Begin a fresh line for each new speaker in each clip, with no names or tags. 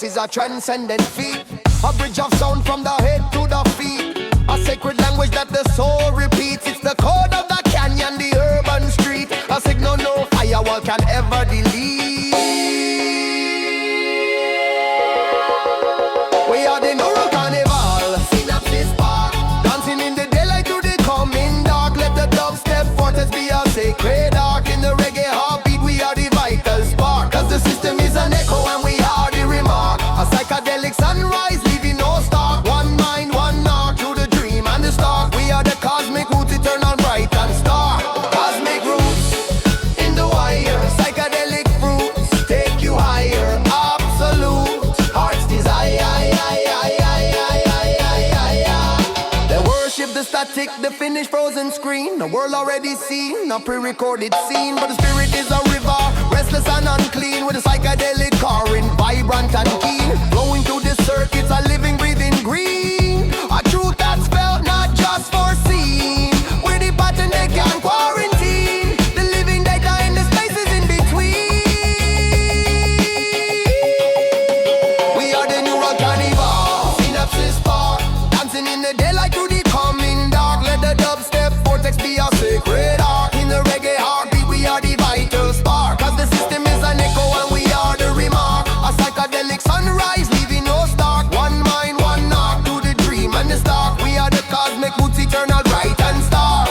is a transcendent feat. A bridge of sound from the head to the feet. A sacred language that the soul repeats. It's the code of the canyon, the urban street. A signal no firewall can ever delete. We are the neural carnival, synapses spark. Dancing in the daylight to the coming dark. Let the dubstep fortress be a sacred ark. In the reggae heartbeat we are the vital spark. Cause the system is an echo and we are the remark. A psychedelic sunrise leaving no star. One mind, one heart through the dream and the star. We are the cosmic roots, eternal bright and star. Cosmic roots in the wire. Psychedelic fruits take you higher. Absolute heart's desire. They worship the static, the finished frozen screen. The world already seen, a pre-recorded scene. But the spirit is a river, restless and unclean. With a psychedelic current, vibrant and keen. Flowing through the circuits, a living, breathing green. A truth that's felt, not just foreseen. With the pattern they can quarantine. The living data in the spaces in between. We are the neural carnival, synapses spark. Dancing in the daylight through the coming dark. Let the dubstep vortex be a sacred ark. In the reggae heartbeat we are the vital spark. Cause the system is an echo and we are the remark. A psychedelic sunrise leaving no stark. One mind, one heart to the dream and the spark. We are the cosmic roots, eternal bright and star.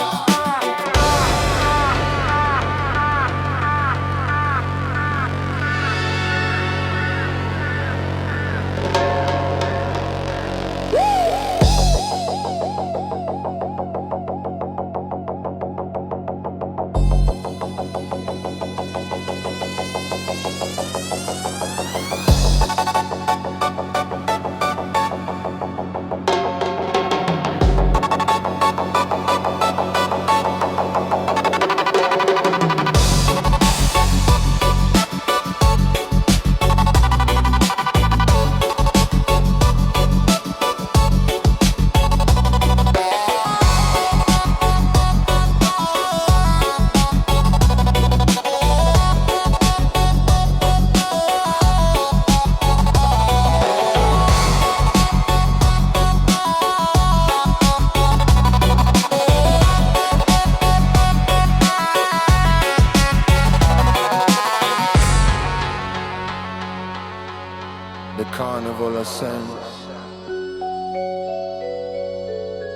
The carnival ascends.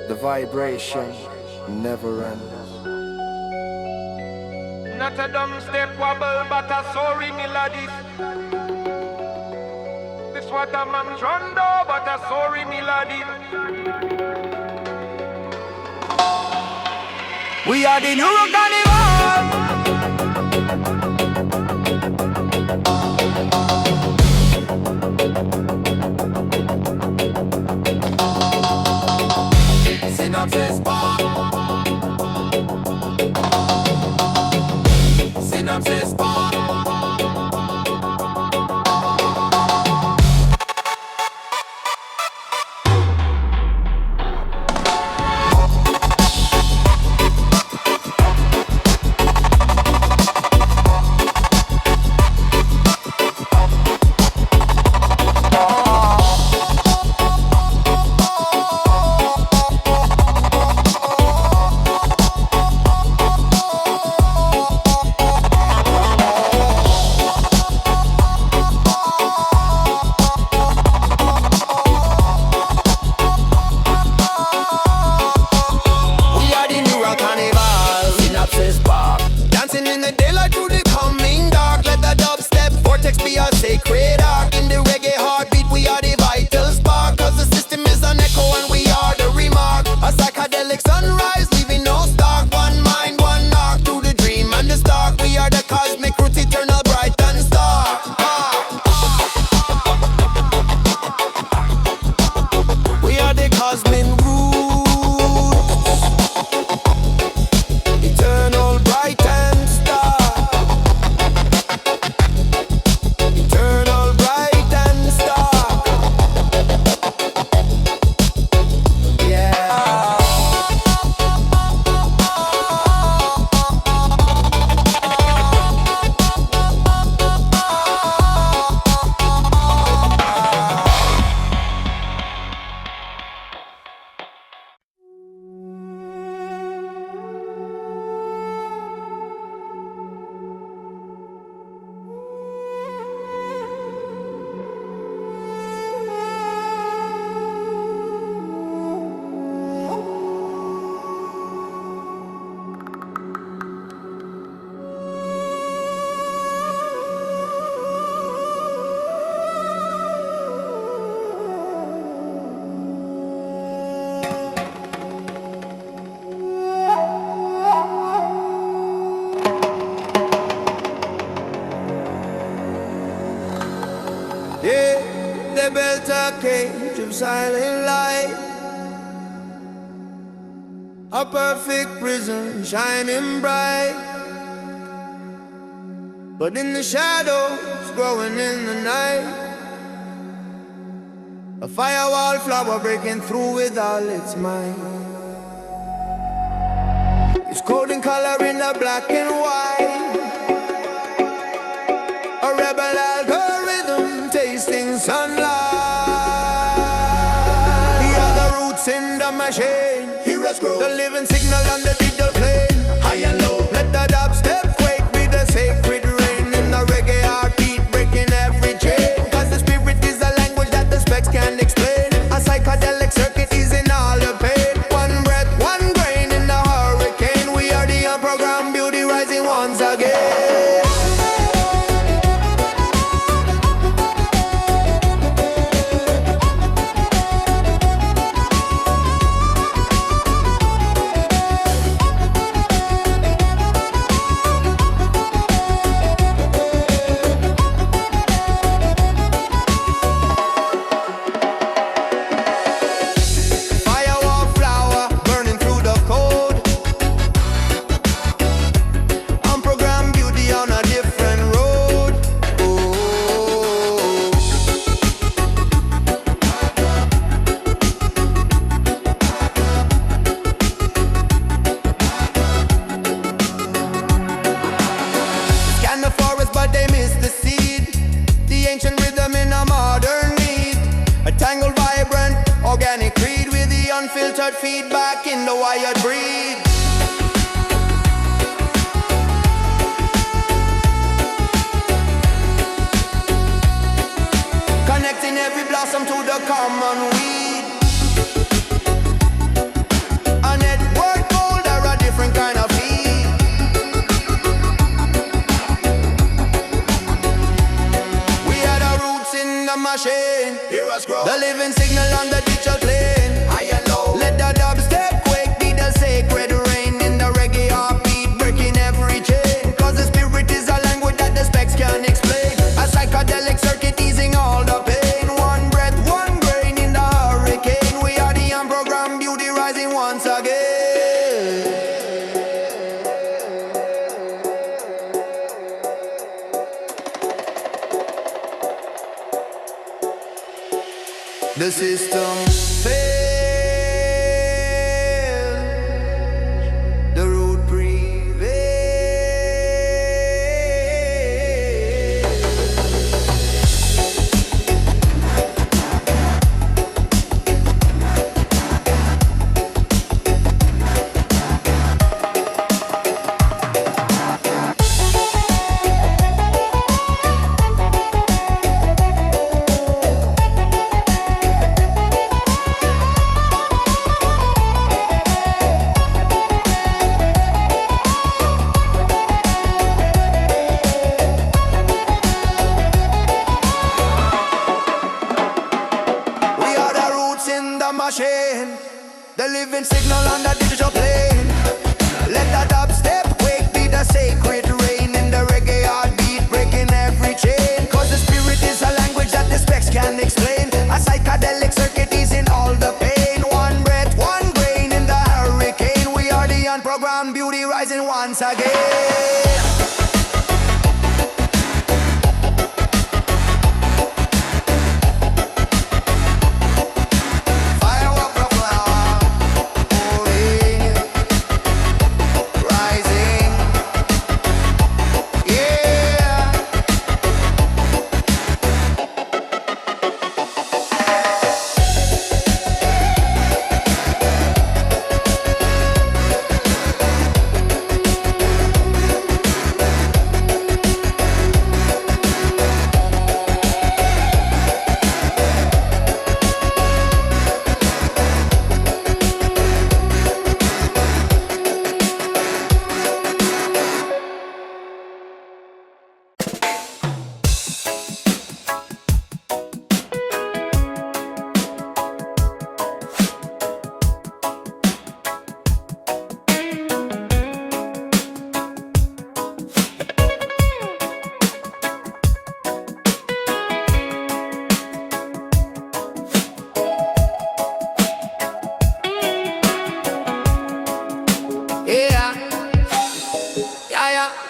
The vibration never ends.
Not a dumb step wobble, but a sorry melodies. This what a man rondo, but a sorry melody.
We are the neural carnival. Synapses spark. Synapses spark. a cage of silent light, a perfect prison shining bright. But in the shadows growing in the night, a firewall flower breaking through with all its might. It's cold in color in the black and white, a rebel algorithm tasting sunlight. The other roots in the machine, heroes grow, the living signal on the digital plane. High and low, let the dubstep quake be the sacred rain in the reggae heartbeat breaking every chain. Cause the spirit is a language that the specs can't explain. A psychedelic circuit is in all the pain. One breath, one grain in the hurricane. We are the unprogrammed beauty rising once again. Unfiltered feedback in the wired breed. Connecting every blossom to the common weed. A network gold or a different kind of feed. We are the roots in the machine, the living signal on the digital plane. Let the dubstep quake be the sacred rain in the reggae heartbeat breaking every chain. Cause the spirit is a language that the specs can't explain. A psychedelic circuit easing all the pain. One breath, one grain in the hurricane. We are the unprogrammed beauty rising once again. The system fails. The living signal on the digital plane. Let the dubstep quake be the sacred rain in the reggae heartbeat breaking every chain. Cause the spirit is a language that the specs can't explain. A psychedelic circuit is in all the pain. One breath, one grain in the hurricane. We are the unprogrammed beauty rising once again.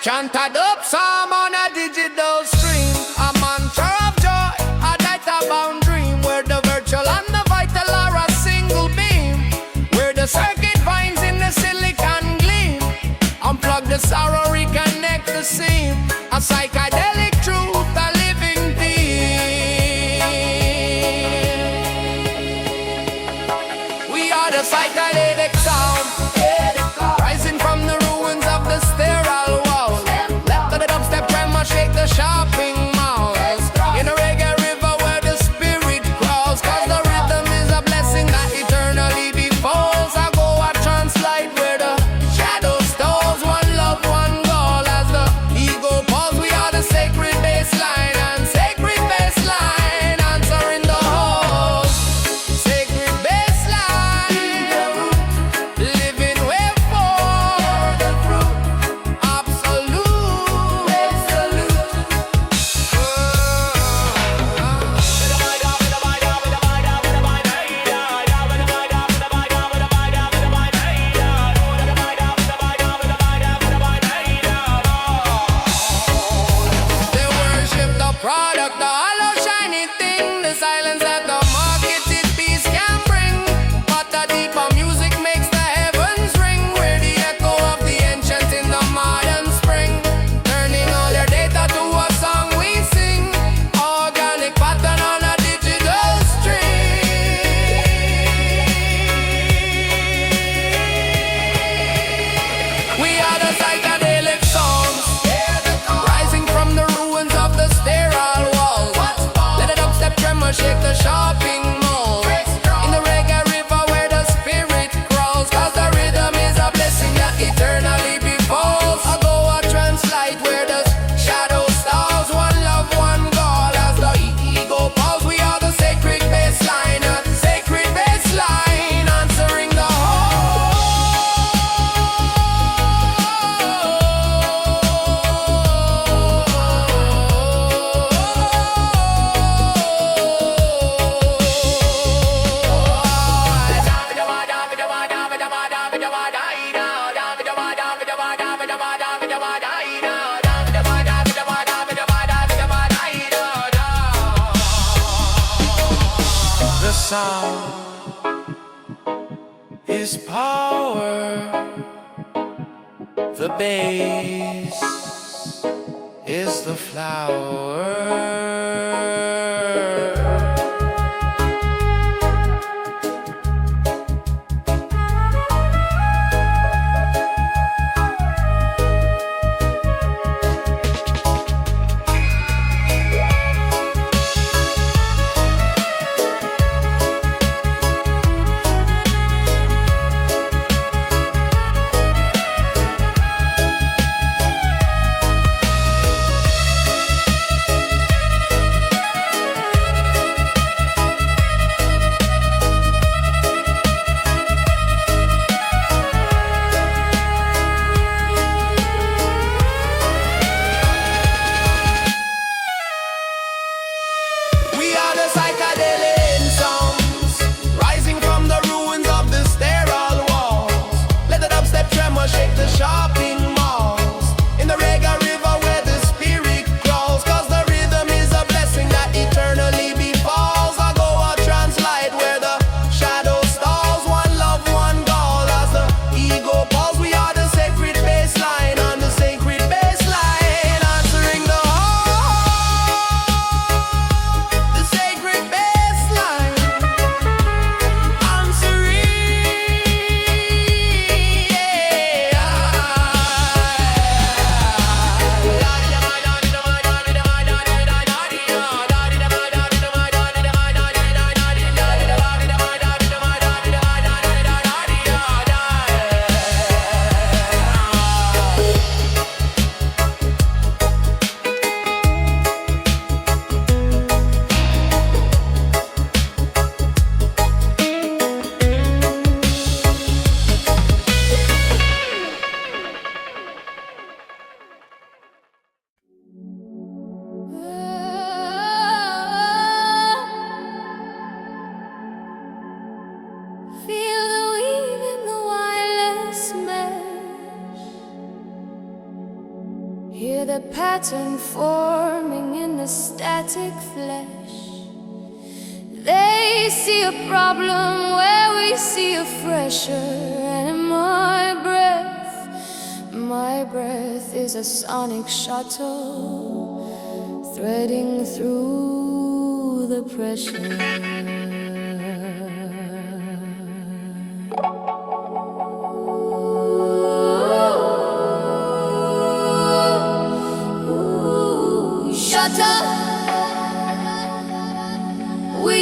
Chant a dope psalm on a digital stream, a mantra of joy, a data-bound dream, where the virtual and the vital are a single beam, where the circuit finds in the silicon gleam. Unplug the sorrow, reconnect the seam, a psychedelic truth, a living theme. We are the psychedelic sound, rising from the ruins of the sterile walls. Let the dubstep tremor shake the shopping malls. In a reggae river where the spirit crawls, cause the rhythm is a blessing that eternally befalls. I go a translate where the shadow stalls. One love, one goal. As the ego falls, we are the sacred bassline, and sacred bassline answering the halls. Sacred bassline, living way for the fruit, absolute. They worship the product, the hollow shiny thing, the silence that the marketed piece can bring. But the deeper music makes the heavens ring. We're the echo of the ancient in the modern spring, turning all your data to a song we sing. Organic pattern on a digital string. We are the psychedelic songs, rising from the ruins of the sterile walls. Let the dubstep tremor shake the shopping malls. In the reggae river where the spirit crawls, cause the rhythm is a blessing that eternally befalls. I go a translate where the shadow stalls. One love, one goal. As the ego falls, we are the sacred bassline, sacred bassline answering the
The sound is power. The bass is the flower. We are the psychedelic songs, rising from the ruins of the sterile walls. Let the dubstep tremor shake the shopping malls. In the reggae river where the spirit crawls, cause the rhythm is a blessing that eternally befalls. I go a translate where the shadow stalls. One love, one goal. As the ego falls, we are the sacred bassline, on the sacred bassline answering the the sacred bassline answering, yeah.
hear the pattern forming in the static flesh. They see a problem where we see a fresher. And in my breath is a sonic shuttle threading through the pressure. Shuttle, we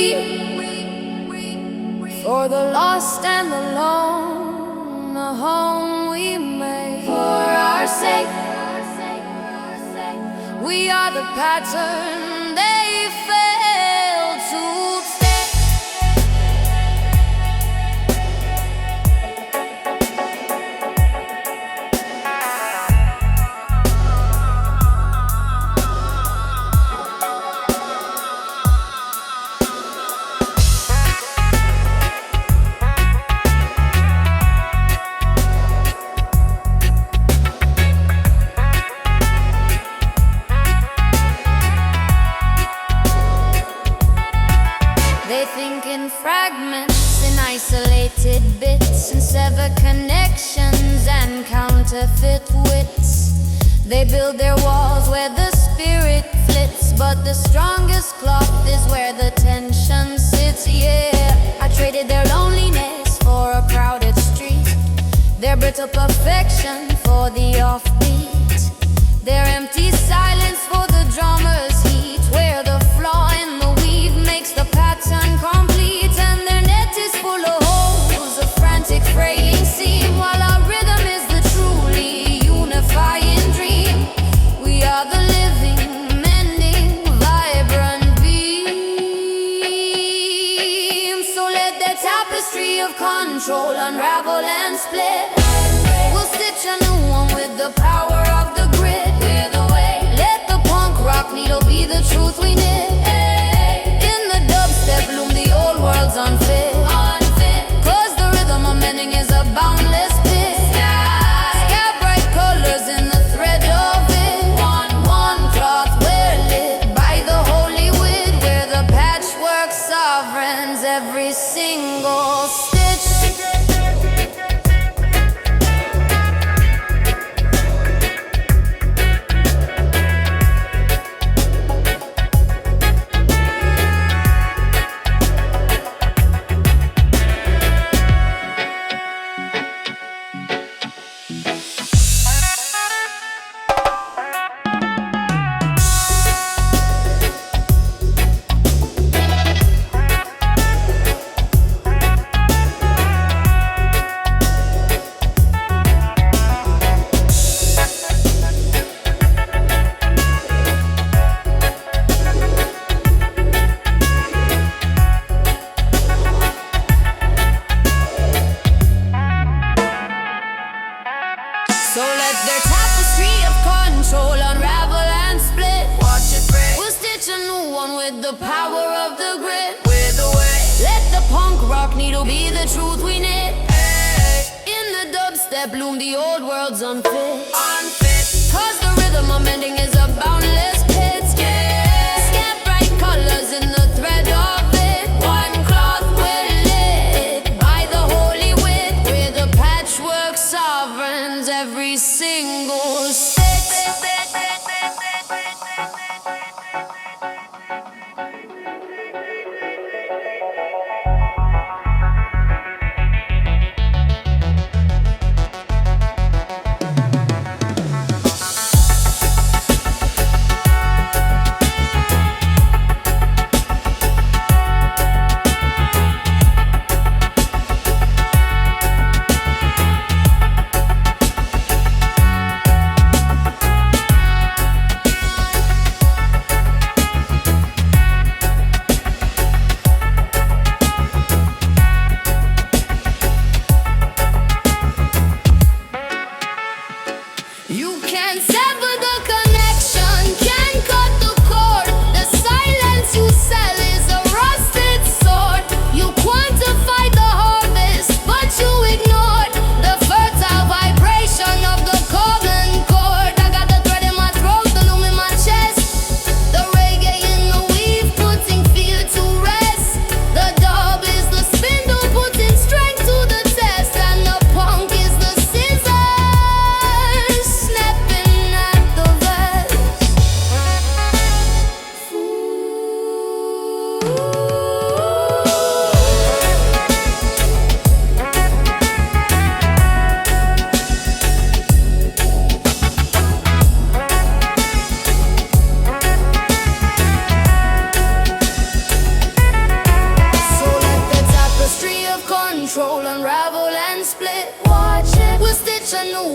for the lost and the lone, a home we made for our sake. We are the pattern they failed to stay. Fragments in isolated bits and sever connections and counterfeit wits. They build their walls where the spirit flits, but the strongest cloth is where the tension sits. Yeah, I traded their loneliness for a crowded street, their brittle perfection for the offbeat, their empty silence for the drummer's heat, where the flaw in the weave makes the pattern complete. Full of holes, a frantic fraying seam, while our rhythm is the truly unifying dream. We are the living, mending, vibrant beam. So let the tapestry of control unravel and split. We'll stitch a new one with the power of the grid. We're the way. Let the punk rock needle be the truth we knit. In the dubstep loom the old world's unfit. Is a boundless pit. Sky bright colors in the thread of it. One cloth we're lit by the holy wit. We're the patchwork sovereigns, every single stitch. Bloom the old world's unfit. Cause the rhythm I'm ending is a boundless pit. Scant bright colors in the thread of it. One cloth we're lit by the holy wit. We're the patchwork sovereigns, every single stitch.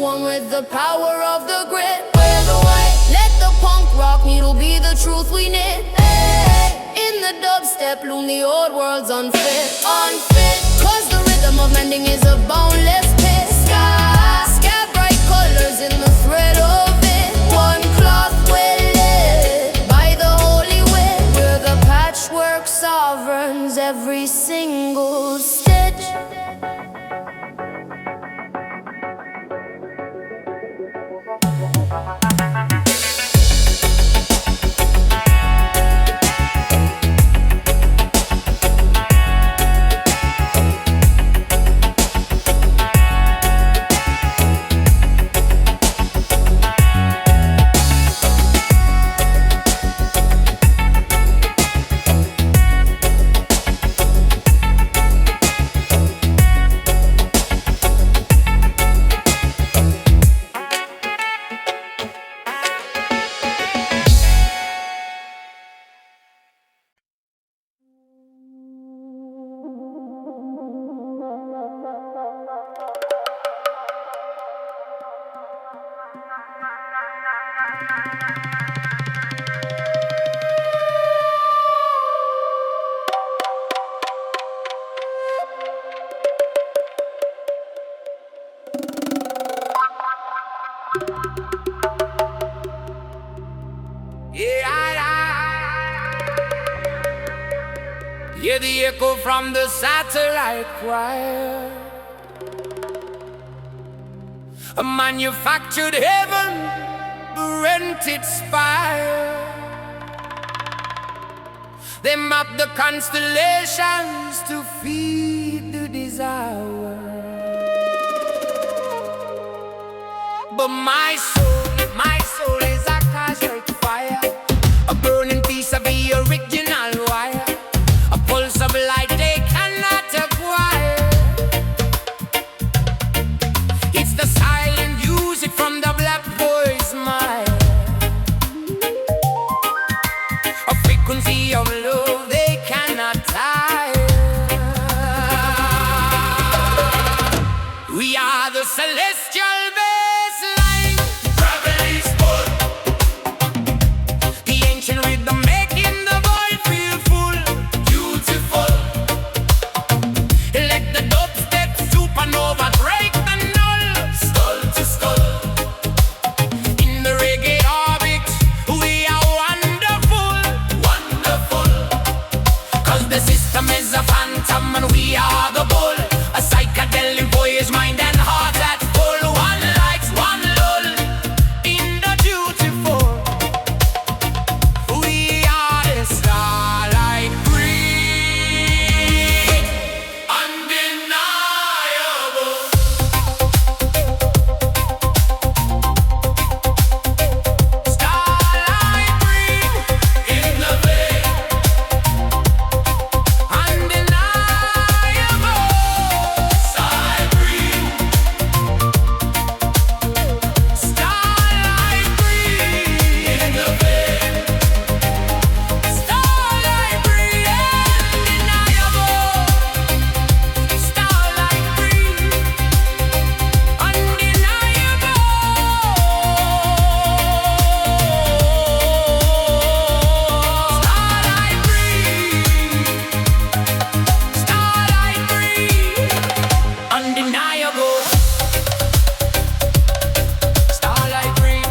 one with the power of the grid. Wear the white, let the punk rock needle be the truth we need. Hey, in the dubstep loom, the old world's unfit. Unfit, cause the rhythm of mending is a boundless pit. Sky bright colors in the thread of it. One cloth will lit by the holy wind. We're the patchwork sovereigns, every single stitch.
Hear the echo from the satellite choir. A manufactured heaven, a rented spire. They map the constellations to feed the desire. But my soul is a cosmic fire, a burning piece of the original wire. A pulse of light they cannot acquire. It's the silent music from the black boy's mind. A frequency of love they cannot tire. We are the celestial bassline. Gravity's pull. The ancient rhythm making the void feel full. Beautiful. Let the dubstep supernova break the null. Skull to skull. In the reggae orbit, we are wonderful. Wonderful. Cause the system is a phantom and we are the bull. A psychedelic boyish mind and heart at full. One likes, one lull. In the beautiful, we are the starlight breed. Undeniable. Starlight breed. In the vein. Undeniable. Starlight breed. Starlight breed. In the vein. Starlight breed. Undeniable. Starlight breed. Undeniable. Starlight breed. Undeniable. Starlight breed.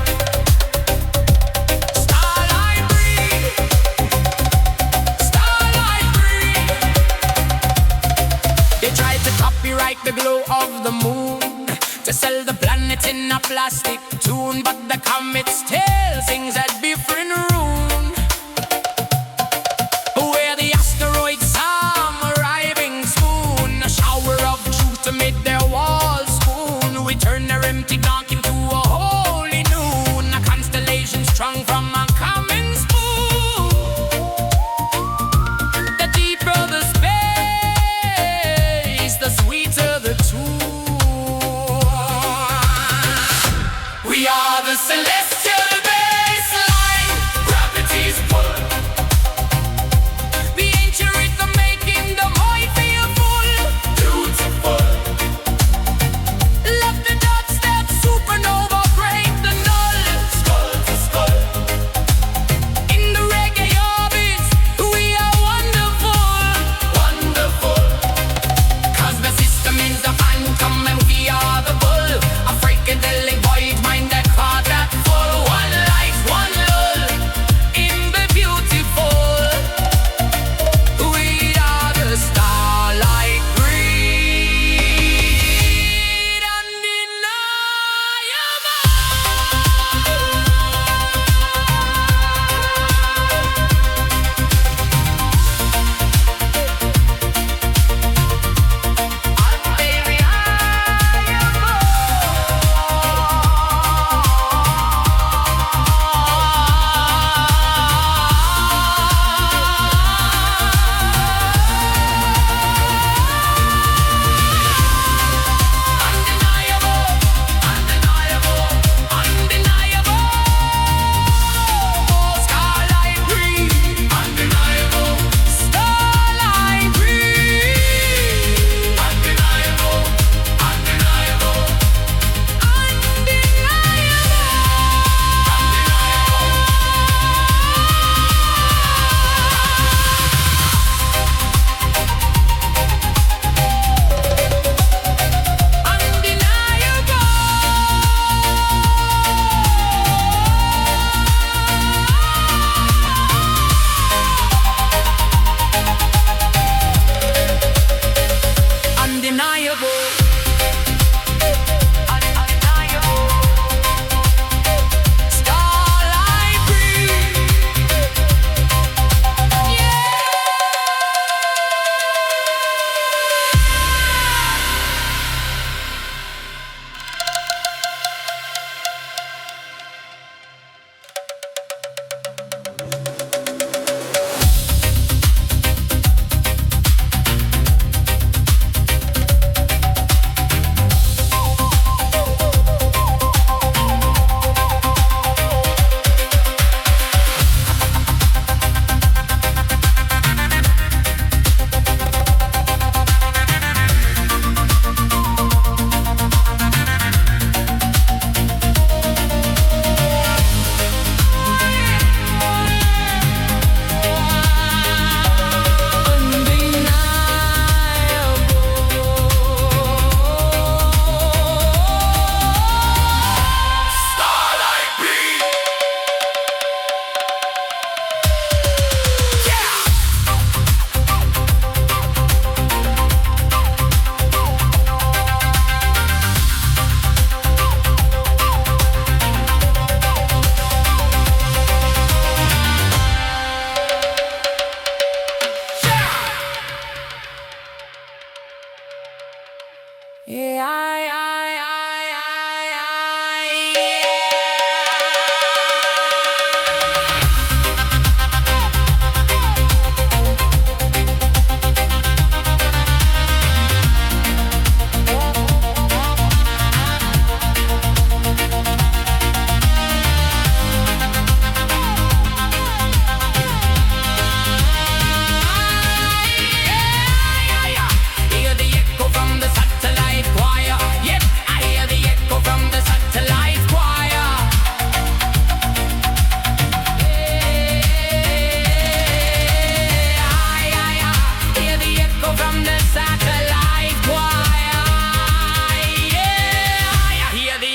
Starlight breed. Starlight breed. They tried to copyright the glow of the moon, to sell the planet in a plastic tune, but the comets still sings a different rune. Where the asteroids come arriving soon, a shower of truth to make their walls spoon. We turn their empty dark into a holy noon, a constellation strung from a common spoon. The deeper the space, the sweeter the tune. We are the celestial bassline. Gravity's pull. The ancient rhythm making the void feel full. Beautiful. Love the dubstep,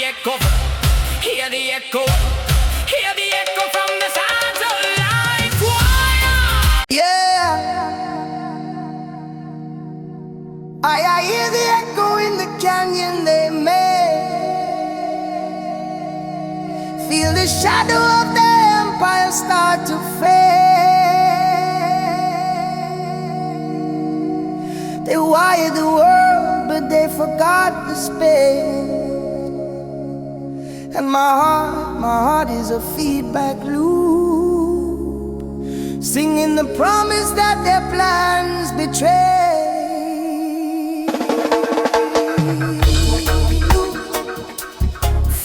echo, hear the echo, hear the echo from the satellite wire.
Yeah, I hear the echo in the canyon they made. Feel the shadow of the empire start to fade. They wired the world, but they forgot the space. And my heart is a feedback loop, singing the promise that their plans betray.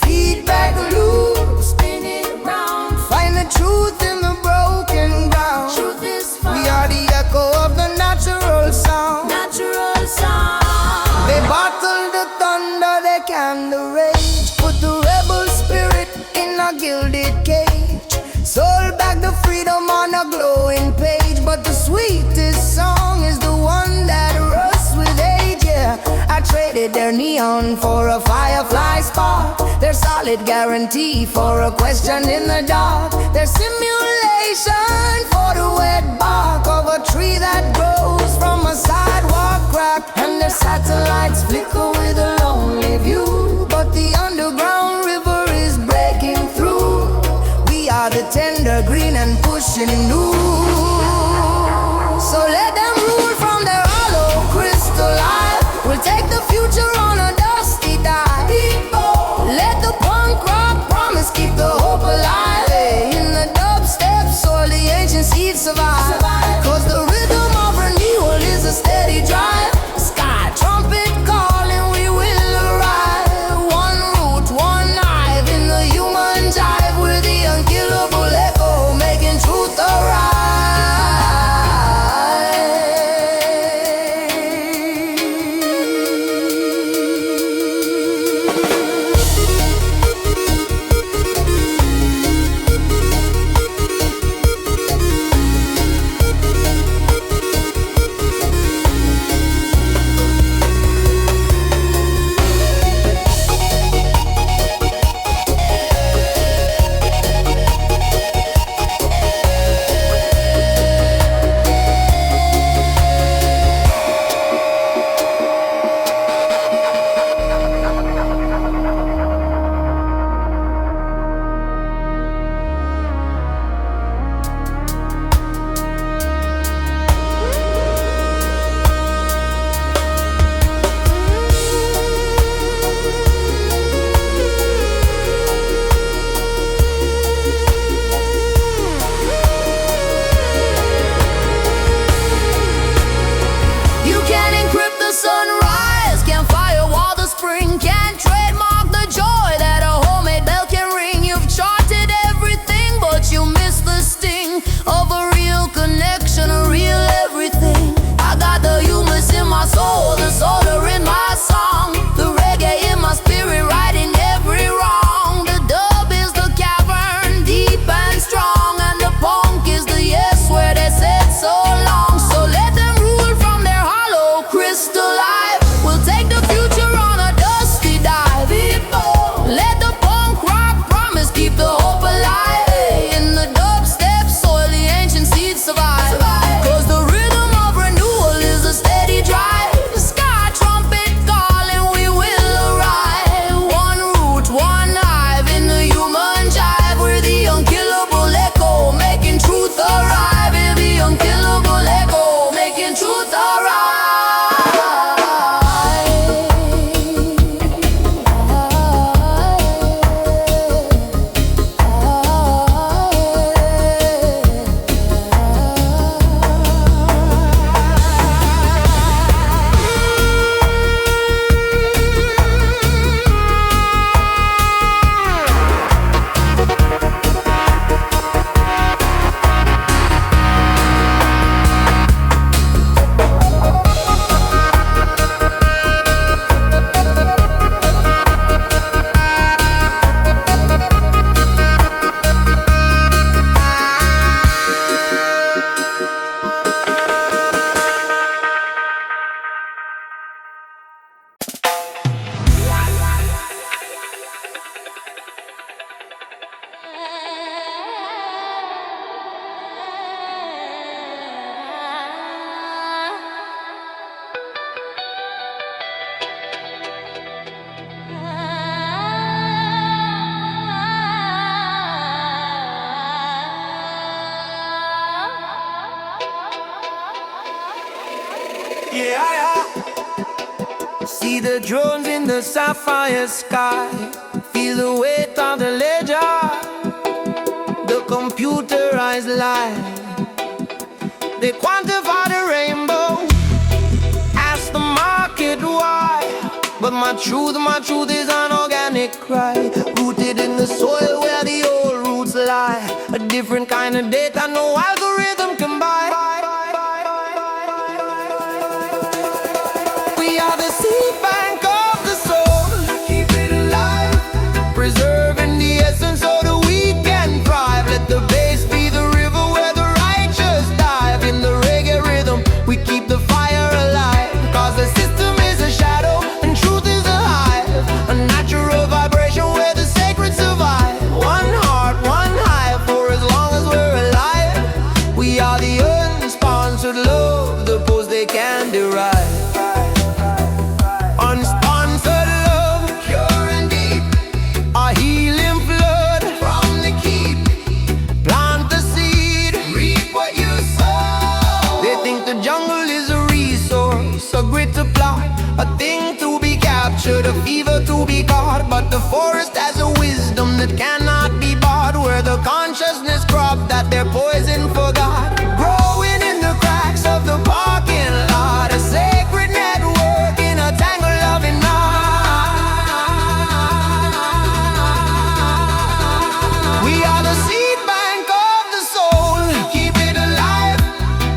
Feedback loop, spin it round. Find the truth in the broken ground.
Truth is found.
We are the echo of the natural sound.
Natural sound.
They bottle the thunder, they can the rage. Put the rebel spirit in a gilded cage. Sold back the freedom on a glowing page. But the sweetest song is the one that rusts with age, yeah. I traded their neon for a firefly spark. Their solid guarantee for a question in the dark. Their simulation for the wet bark of a tree that grows from a sidewalk crack. And their satellites flicker with a lonely view. But the underground river is breaking through. We are the tender green and pushing new. So let them rule from their hollow crystal eye. We'll take the future on a dusty dive. Let the punk rock promise keep the hope alive. In the dubstep soil the ancient seeds survive. Cause the rhythm of renewal is a steady drive. Sky trumpet calling, we will arrive. One root, one hive in the human jive. We're the unkillable echo, making truth arrive.
See the drones in the sapphire sky, feel the weight of the ledger, the computerized line. They quantify the rainbow, ask the market why. But my truth is an organic cry, rooted in the soil where the old roots lie. A different kind of data no algorithm can buy. We are the seed bank of the soul, keep it alive, preserving the essence so that we can thrive. Let the bass be the river where the righteous dive. In the reggae rhythm we keep the fire alive, cause the system is a shadow and truth is a hive. A natural vibration where the sacred survive. One heart, one hive for as long as we're alive. We are the unsponsored love, the pose they can derive. Unsponsored love, pure and deep, a healing flood from the keep. Plant the seed, reap what you sow. They think the jungle is a resource, a grit to plot, a thing to be captured, a fever to be caught. But the forest has a wisdom that cannot be bought, where the consciousness crop that their poison forgot. Growing in the cracks of the parking lot, a sacred network in a tangle of knot. We are the seed bank of the soul, keep it alive,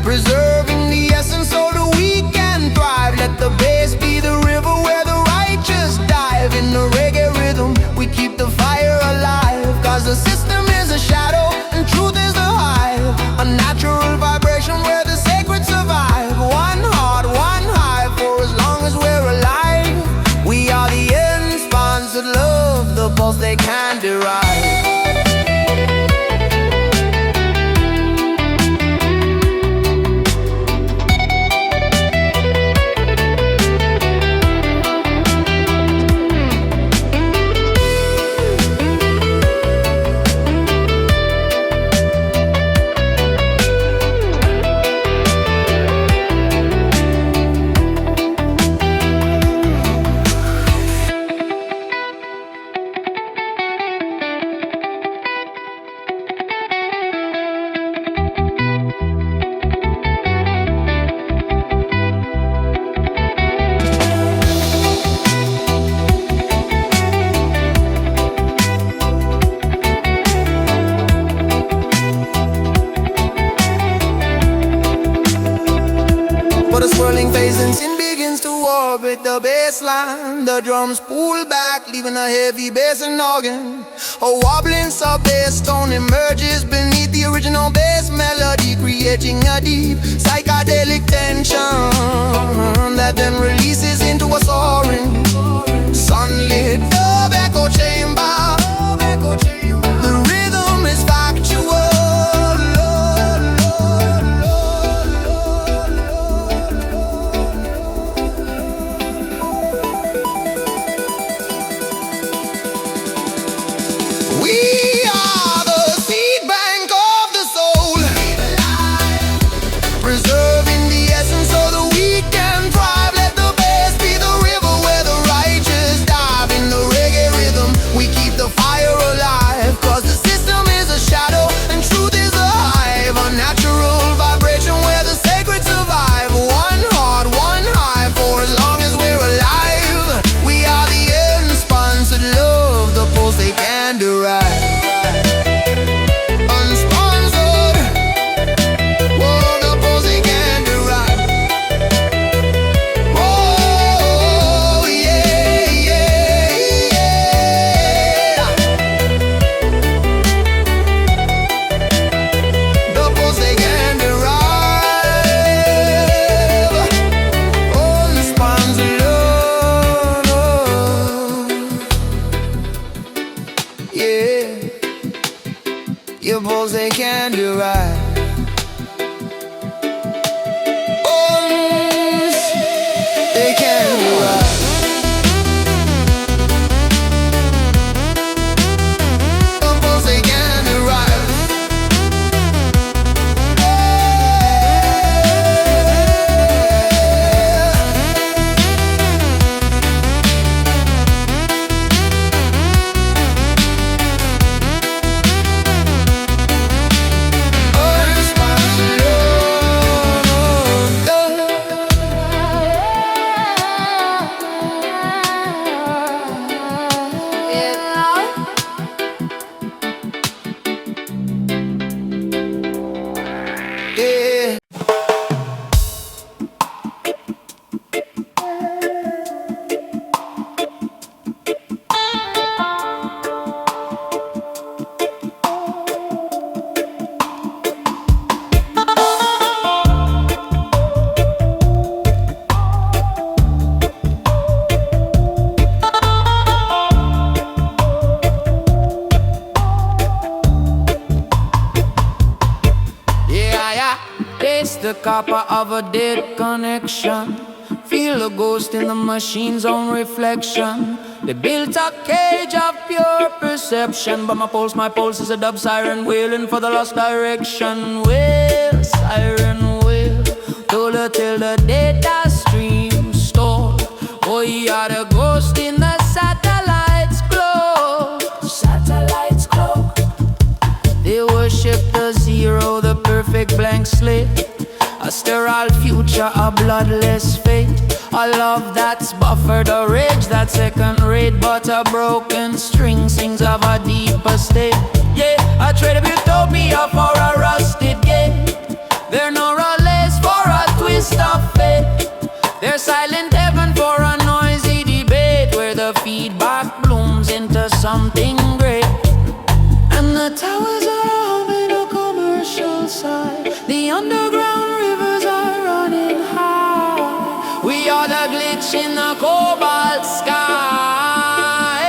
preserving the essence so that we can thrive. Let the bass be the river where the righteous dive. In the reggae rhythm we keep the fire alive, cause the system is a shadow and truth is the hive. A natural vibration where the sacred survive. One heart, one hive for as long as we're alive. We are the unsponsored love, the pulse they can derive. For the swirling phase and sin begins to orbit the bassline. The drums pull back, leaving a heavy bass and organ. A wobbling sub-bass tone emerges beneath the original bass melody, creating a deep psychedelic tension that then releases into a soaring sunlit dub echo chamber. The rhythm is factual. We are the seed bank of the soul, preserving the essence so that we can thrive. Let the bass be the river where the righteous dive. In the reggae rhythm we keep the fire alive, cause the system is a shadow and truth is a hive. A natural vibration where the sacred survive. One heart, one hive for as long as we're alive. We are the unsponsored love, the pulse they can derive. Unsponsored, whoa, the pulse they can derive. Oh, yeah, yeah, yeah. The pulse they can derive. Unsponsored love, yeah. Your pulse they can derive. They can derive. The pulse they can derive.
the copper of a dead connection. Feel a ghost in the machine's own reflection. They built a cage of pure perception, but my pulse is a dub siren wailing for the lost direction. Wail, siren wail, told her till the data stream stalled. Oh, you are the ghost in the satellites glow. Satellites glow. They worship the zero, the perfect blank slate. A sterile future, a bloodless fate. A love that's buffered, a rage that's second rate. But a broken string sings of a deeper state. Yeah, I trade a utopia for a rusted gate. They're no relays for a twist of fate. They're silent heaven for a noisy debate, where the feedback blooms into something great. And the towers are humming a commercial side. The underground rivers are running high. We are the glitch in the cobalt sky.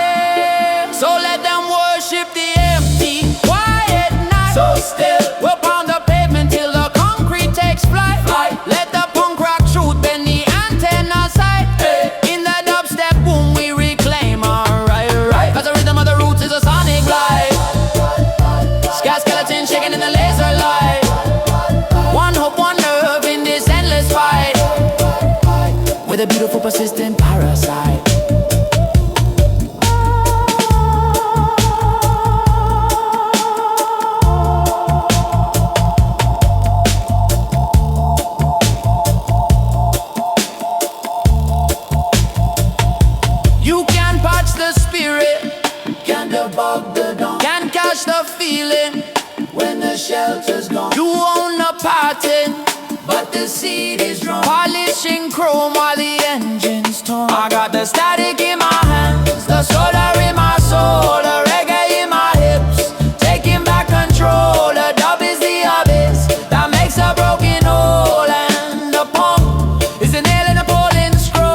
So let them worship the empty, quiet night. So still, we'll pound the pavement till the concrete takes flight. Let the punk rock truth bend the antenna side. In the dubstep boom we reclaim our right. Cause the rhythm of the roots is a sonic light. Sky skeleton shaking in the laser light. One hope, one nerve in this endless fight. With a beautiful persistent parasite. You can patch the spirit, can debug the dawn, can catch the feeling when the shelter's gone. You own the pattern, but the seed is drawn. Polishing chrome while the engine's torn. I got the static in my hands, the solar in my soul, the reggae in my hips, taking back control. The dub is the abyss that makes a broken hole, and the pump is the nail in the bowling scroll.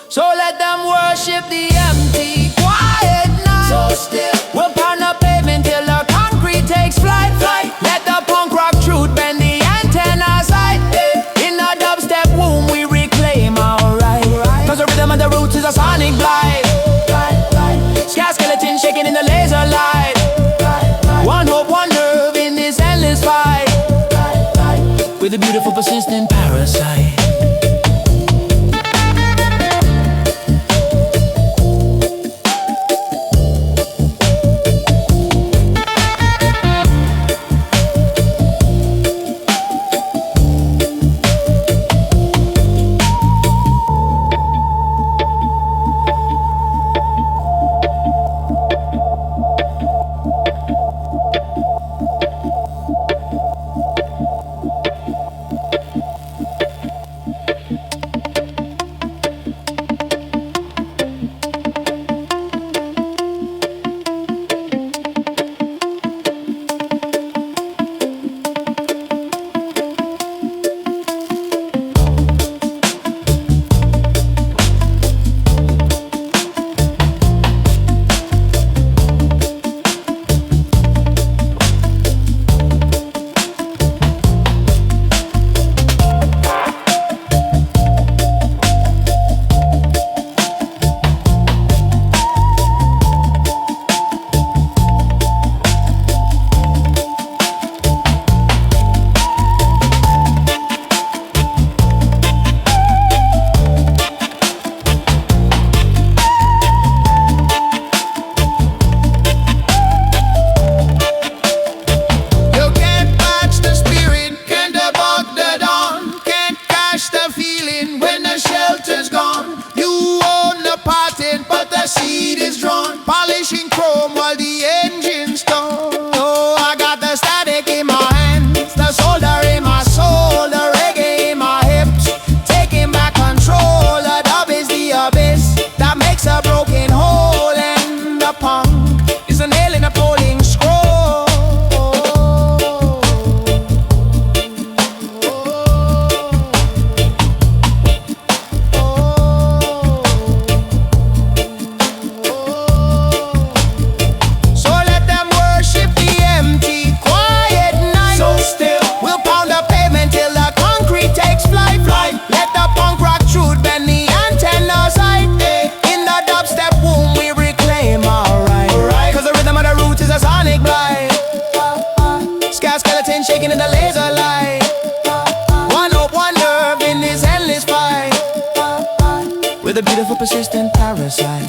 So let them worship the empty, quiet night. So still, we'll pound the pavement till the concrete takes flight. Let the punk rock truth bend the antenna side. In the dubstep womb we reclaim our right. Cause the rhythm of the roots is a sonic blight. Sky skeleton shaking in the laser light. One hope, one nerve in this endless fight. With a beautiful persistent parasite. the beautiful persistent parasite.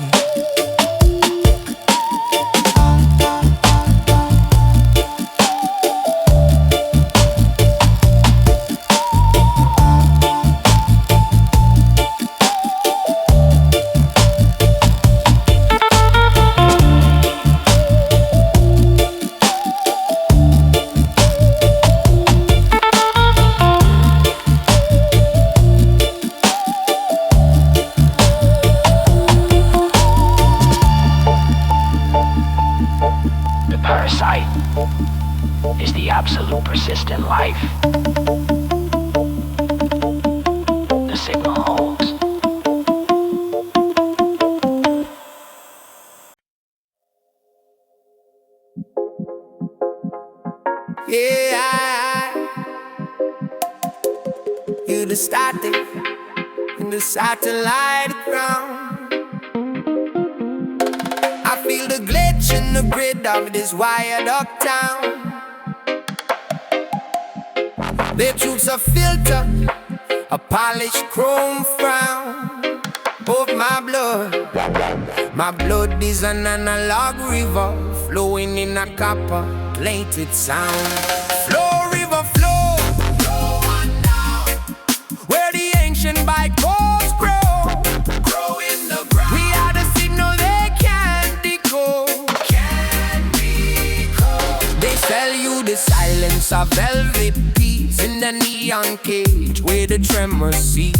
Is the absolute persistent life. The signal holds.
Yeah, you the started in the satellite ground. I feel the glitch in the grid of this wired up town. Their truth's a filter, a polished chrome frown. Of my blood is an analog river flowing in a copper plated sound. Flow river flow, flow on down, where the ancient bygones grow in the ground. We are the signal they can't decode. They sell you the silence of velvet peace in the neon cage where the tremor sees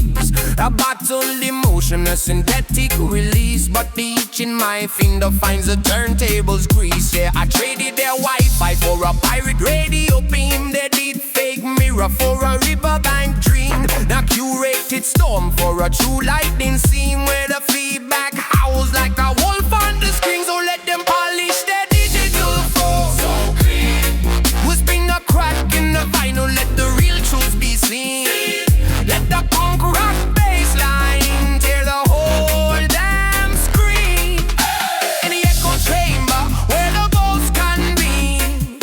a bottled emotion, a synthetic release. But the itch in my finger finds the turntable's grease. Yeah, I traded their Wi-Fi for a pirate radio beam. They did fake mirror for a riverbank dream. Now curated storm for a true lightning scene where the feedback howls like a wolf on the screen. So let them polish their digital phone. So clean. We'll spin a crack in the vinyl, let the real truth be seen. Let the punk rock bassline tear the whole damn screen. In the echo chamber where the ghosts convene.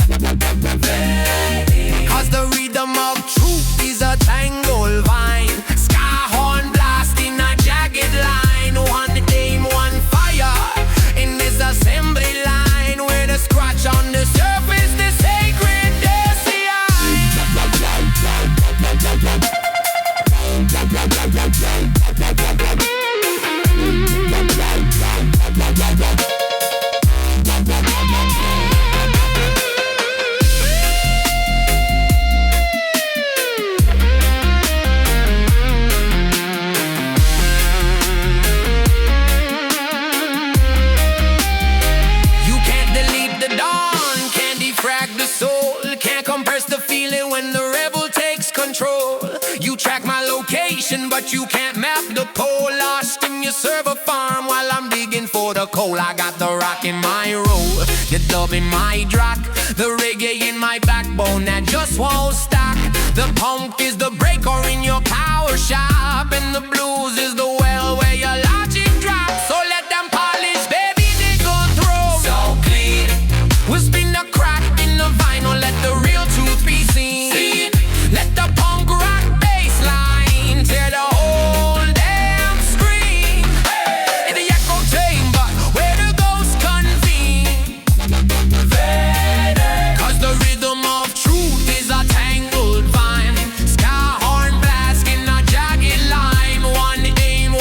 Cause the rhythm of truth is a tangled vine. Sky horn blasting a jagged line. One aim, one fire in this assembly line where the scratch on the surface, the sacred You can't delete the dawn, can't defrag the soul, can't compress the feeling when the rebel takes control. You track my location, but you can't map the pole. Lost in your server farm while I'm digging for the coal. I got the rock in my roll, the dub in my track, the reggae in my backbone that just won't stop. The punk is the breaker in your power shop, and the blues is the well where your logic drops. So let them polish, baby, they go through. So clean. We'll spin the crack in the vinyl, let the real truth be seen. Let the punk rock bassline tear the whole damn screen. In the echo chamber where the ghosts convene. Cause the rhythm of truth is a tangled vine. Sky horn blasting a jagged line. One aim,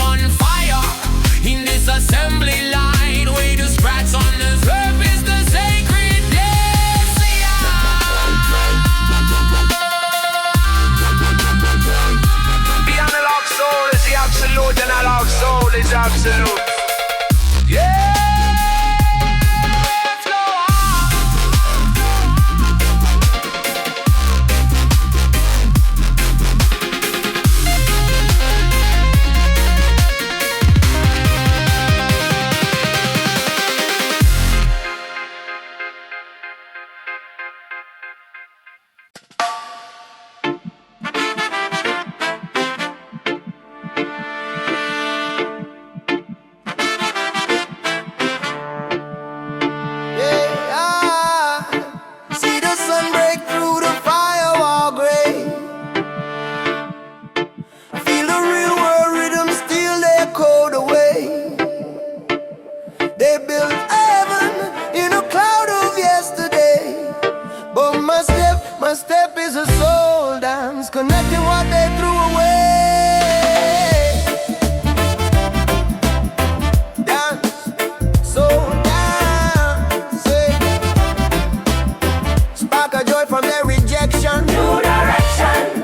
They built heaven in a cloud of yesterday. But my step is a soul dance, connecting what they threw away. Dance, soul dance, spark a joy from their rejection.
New direction.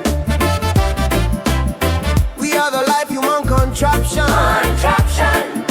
We are the life human contraption.
Contraption.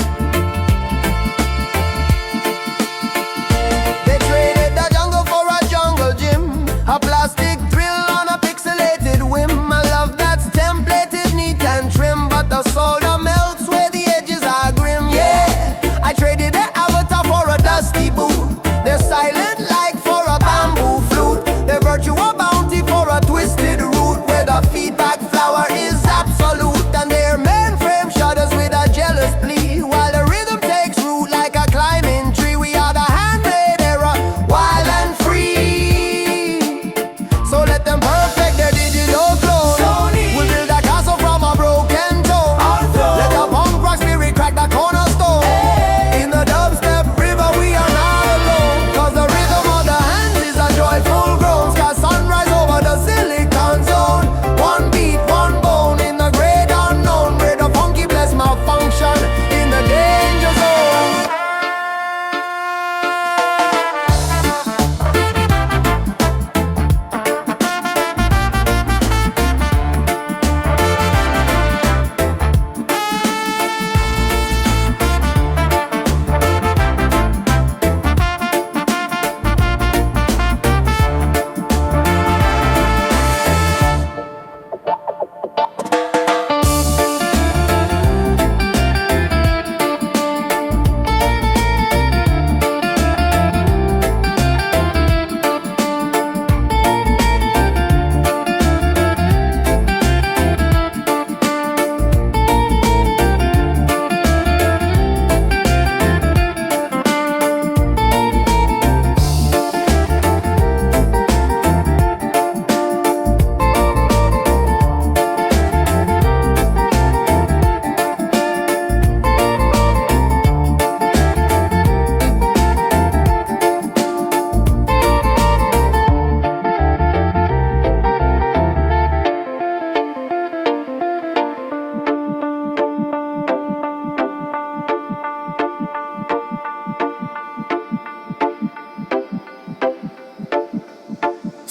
They traded the jungle for a jungle gym, a plastic thrill on a pixelated whim. A love that's templated, neat and trim, but the soul that melts where the edges are grim. Yeah, I traded their avatar for a dusty boot, their silent like for a bamboo flute, their virtual bounty for a twisted root, where the feedback flower is absolute, and their mainframe shudders with a jealous plea, while the rhythm takes root like a climbing tree. We are the handmade era, wild and free. So let them perfect their digital clone. We'll build a castle from a broken tone. Let the punk rock spirit crack the cornerstone. In the dubstep river we are not alone, cause the rhythm of the hands is a joyful groan. Sky sunrise over the silicon zone. One beat, one bone in the great unknown, where the funky bless malfunction in the danger zone.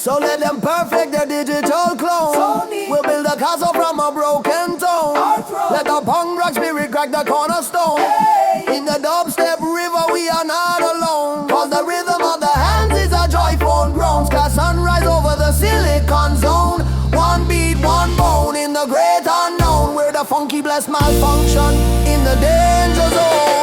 So let them perfect their digital clone. We'll build a castle from a broken tone. Let the punk rock spirit crack the cornerstone. In the dubstep river we are not alone, cause the rhythm of the hands is a joyful groan. Sky sunrise over the silicon zone. One beat, one bone in the great unknown, where the funky bless malfunction in the danger zone.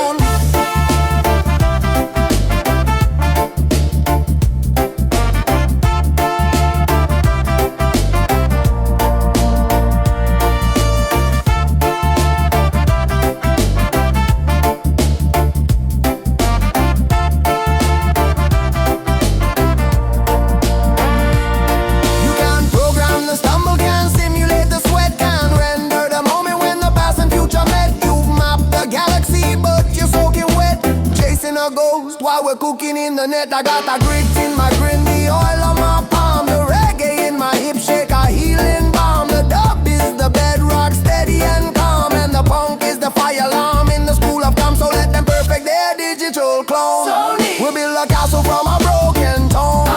Ghost while we're cooking in the net. I got the grit in my grin, the oil on my palm, the reggae in my hip, shake a healing balm. The dub is the bedrock, steady and calm, and the punk is the fire alarm in the school of calm. So let them perfect their digital clone. We'll build a castle from a broken tone.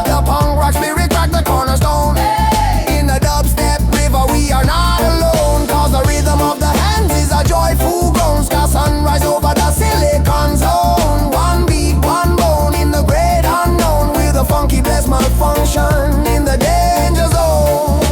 The punk rock spirit crack the cornerstone. In the dubstep river we are not alone, cause the rhythm of the hands is a joyful groan. Sky sunrise over the silicon zone. One beat, one bone in the great unknown, with a funky bless malfunction in the danger zone.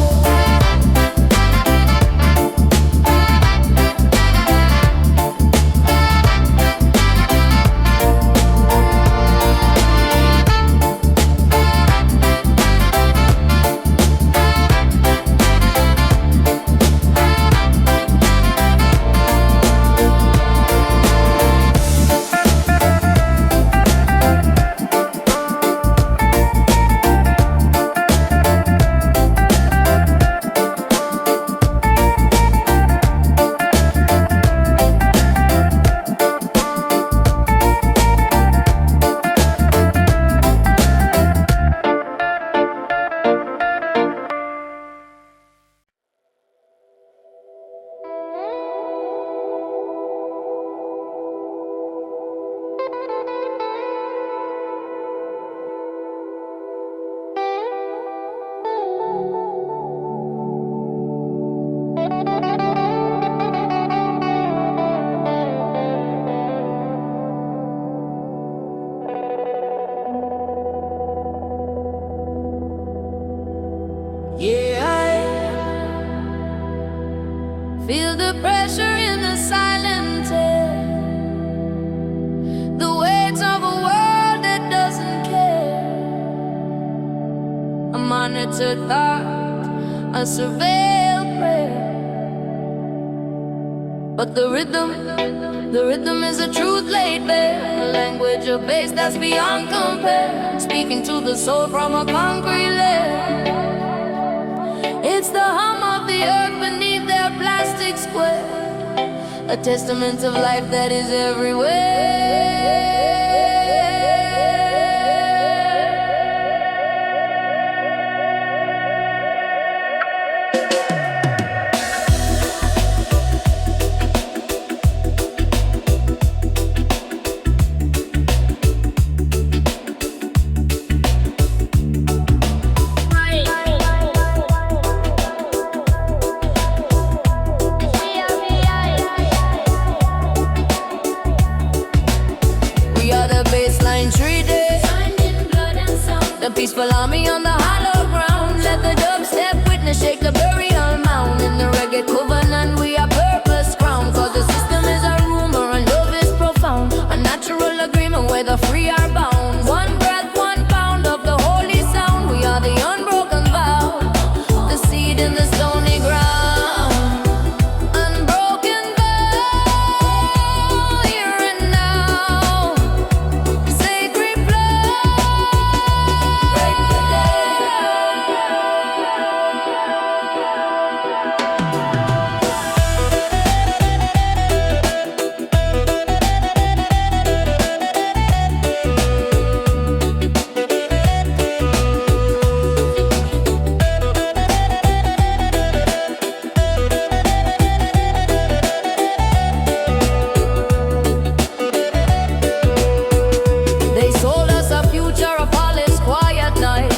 unmonitored thought, a surveilled prayer. But the rhythm is a truth laid bare, a language of bass that's beyond compare, speaking to the soul from a concrete layer. It's the hum of the earth beneath their plastic square, a testament of life that is everywhere. Bassline Treaty, the peaceful army on the hollow ground. Let the dubstep witness shake the burial mound. In the reggae covenant we are purpose crowned, cause the system is a rumor and love is profound, a natural agreement where the free are bound. One breath, 1 pound of the holy sound. We are the unbroken vow, the seed in the stony ground.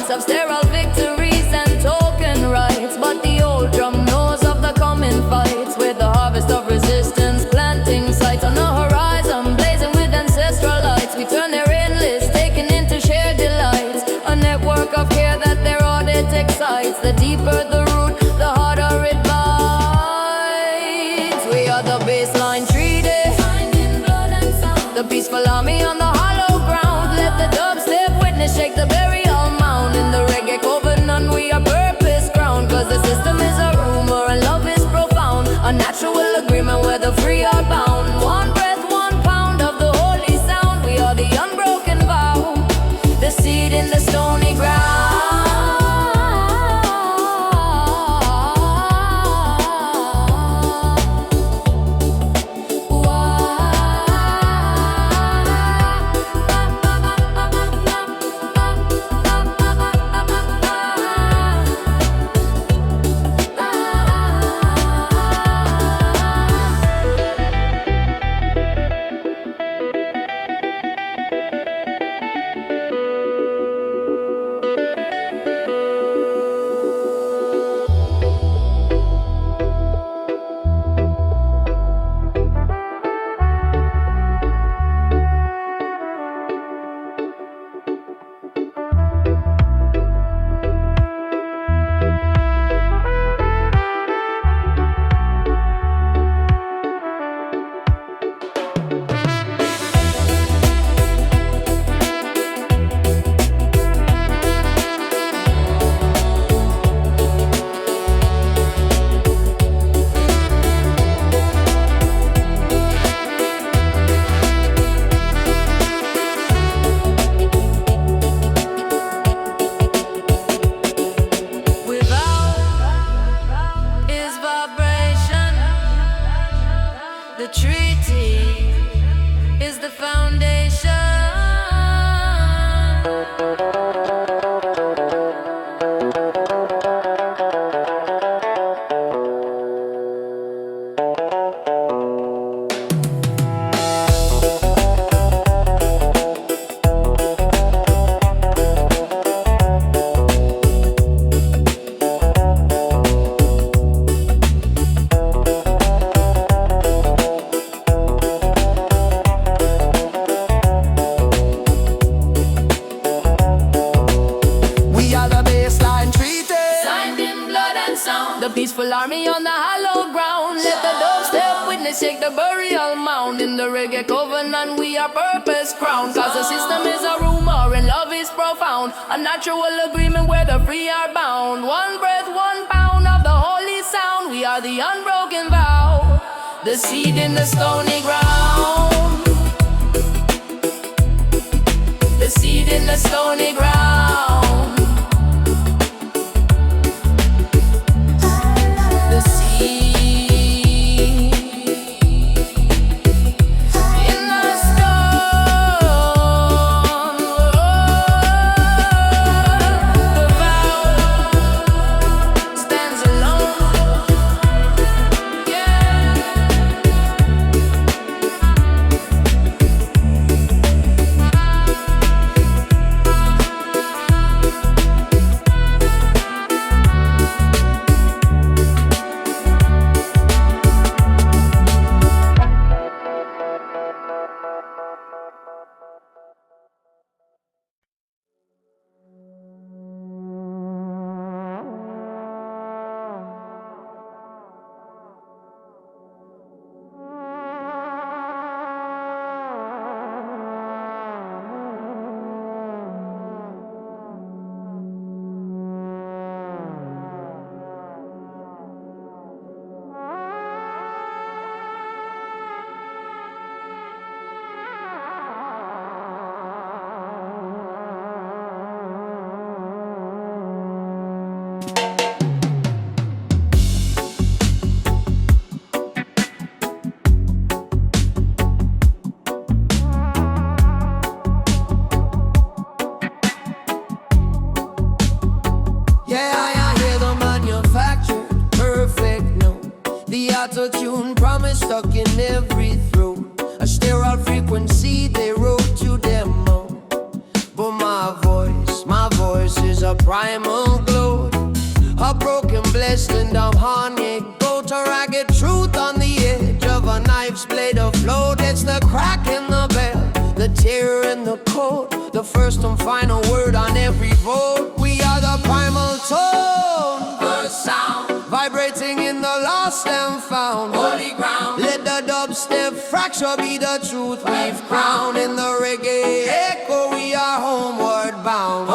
Of sterile victories and token rights, but the old drum knows of the coming fights, with the harvest of resistance planting sights on the horizon, blazing with ancestral lights. We turn their endless, taken into shared delights, a network of care that their audit excites. The deeper the root, the harder it bites. We are the Bassline Treaty, the peaceful army on the hollow ground. Let the dubstep witness shake the burial mound. In the reggae covenant we are purpose crowned, cause the system is a rumor and love is profound, a natural agreement where the free are bound. One breath, 1 pound of the holy sound. We are the unbroken vow, the seed in the stony ground. The treaty is the foundation. The peaceful army on the hollow ground. Let the dubstep witness shake the
the burial mound. In the reggae covenant we are purpose crowned. Cause the system is a rumor and love is profound. A natural agreement where the free are bound. One breath, 1 pound of the holy sound. We are the unbroken vow. The seed in the stony ground. The seed in the stony ground. The seed in the stone. The vow stands alone. Yeah.
Auto-tune promise stuck in every throat. A sterile frequency they wrote to demo. But my voice is a primal glow. A broken blessing of harmony. Go to ragged truth on the edge of a knife's blade afloat. It's the crack in the bell, the tear in the code, the first and final word on every vote. We are the primal tone, the sound vibrating in the lost and found holy ground. Let the dubstep fracture be the truth we've crowned. In the reggae echo we are homeward bound.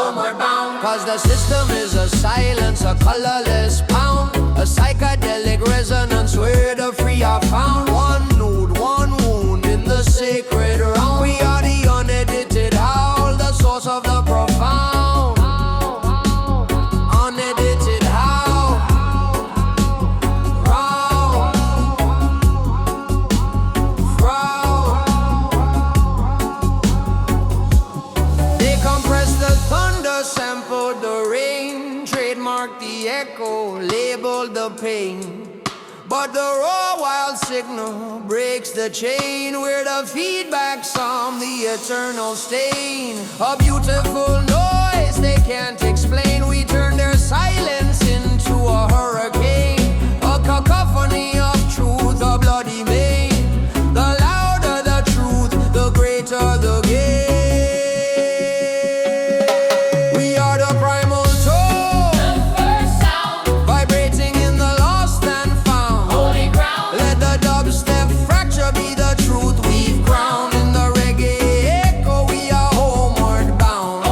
Cause the system is a silence, a colorless pound, a psychedelic resonance where the free are found. One note, one wound in the sacred round. We are the unedited howl, the source of the profound. Unedited howl. They compress the thunder, sampled the rain, trademarked the echo, labeled the pain. But the raw wild signal breaks the chain. We're the feedback psalm, the eternal stain. A beautiful noise they can't explain. We turn their silence into a hurricane. A cacophony of truth, a bloody main. The louder the truth, the greater the gain. We are the primal tone, the first sound, vibrating in the lost and found holy ground. Let the dubstep fracture be the truth we've crowned. In the reggae echo we are homeward bound.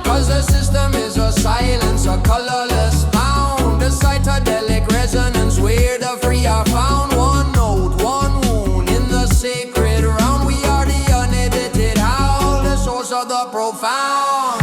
Cause the system is a silence, a colorless pound, a psychedelic resonance where the free are found. One note, one wound in the sacred round. We are the unedited howl, the source of the profound.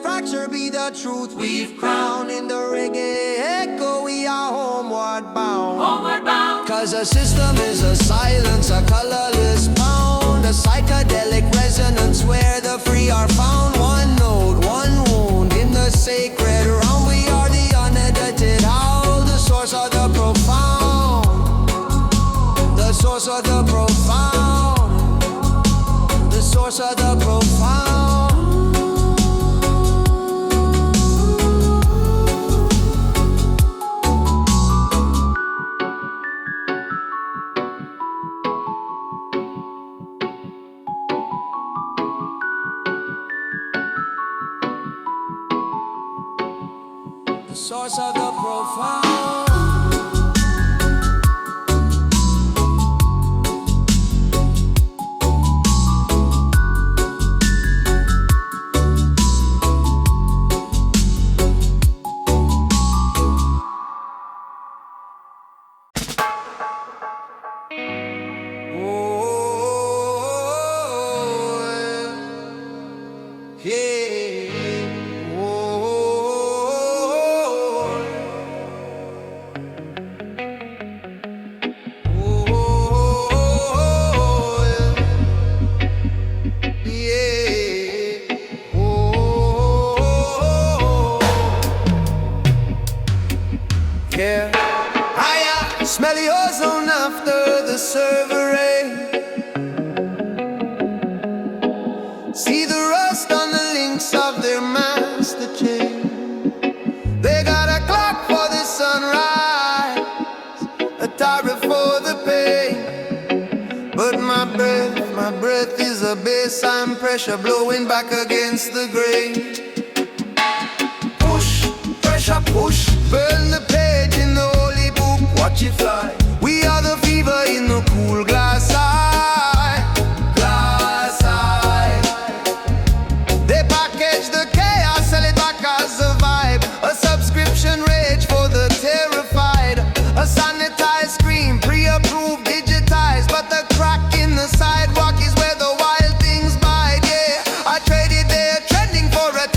fracture be the truth we've crowned. In the reggae echo we are homeward bound.
Homeward bound.
Cause a system is a silence, a colorless pound, a psychedelic resonance where the free are found. One note, one wound in the sacred realm. We are the unedited howl, the source of the profound, the source of the profound, the source of the profound. The source of the profound. Smell the ozone after the server rain. See the rust on the links of their master chain. They got a clock for the sunrise, a tariff for the pay. But my breath is a bassline pressure blowing back against the grain. Push, pressure push, burn the page in the holy book, watch it fly. We are the fever in the cool glass eye, glass eye. They package the chaos, sell it back as a vibe. A subscription rage for the terrified, a sanitized screen, pre-approved, digitized. But the crack in the sidewalk is where the wild things bide. Yeah, I traded their trending for a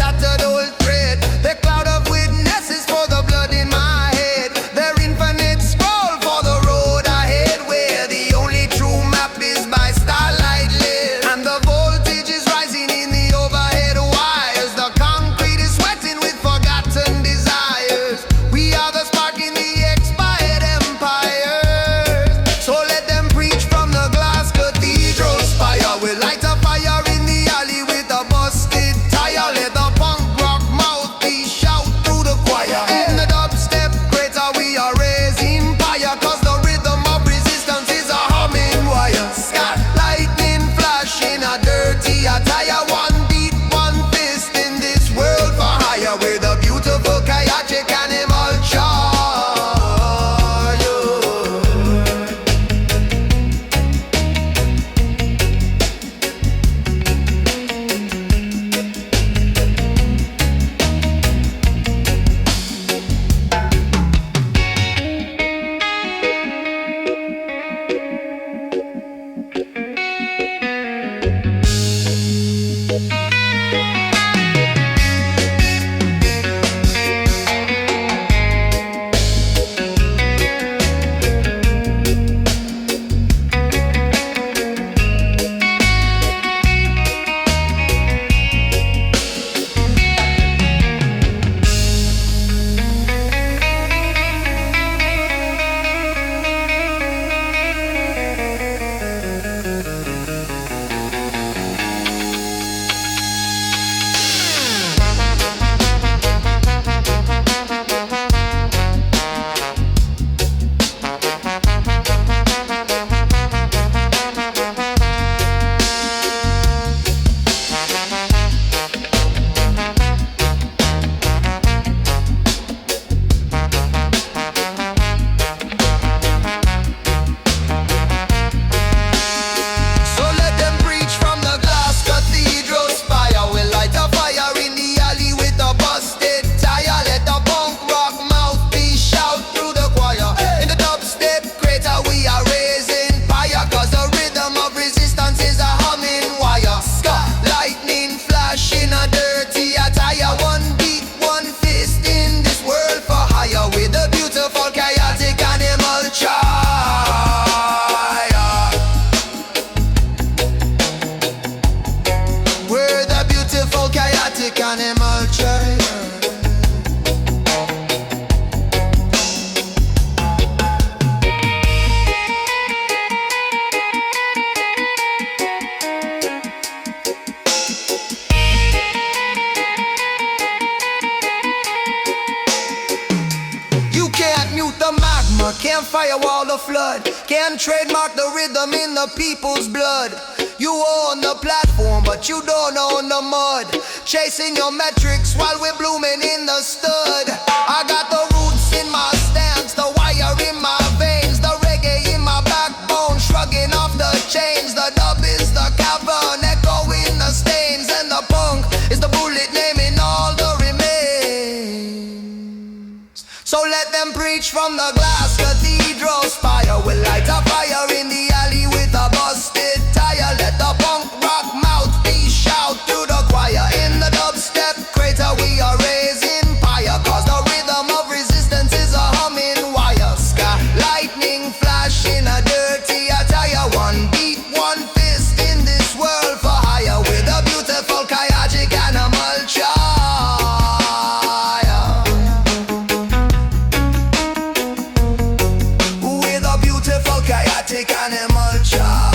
karma, can't firewall the flood, can't trademark the rhythm in the people's blood. You own the platform, but you don't own the mud. Chasing your metrics while we're blooming in the stud. I got the roots in my stance, the wire in my veins, the reggae in my backbone, shrugging off the chains. The dub is the cavern, echoing the stains, and the punk is the bullet naming all the remains. So let them preach from the glass cathedral spire. We'll light a fire in the alley with a busted tire. Let the punk rock mouthpiece shout to the choir. In the dubstep crater we are raising fire, cause the rhythm of resistance is a humming wire. Sky lightning flash in a dirty attire. One beat, one fist in this world for hire. With a beautiful chaotic animal child. With a beautiful chaotic animal child.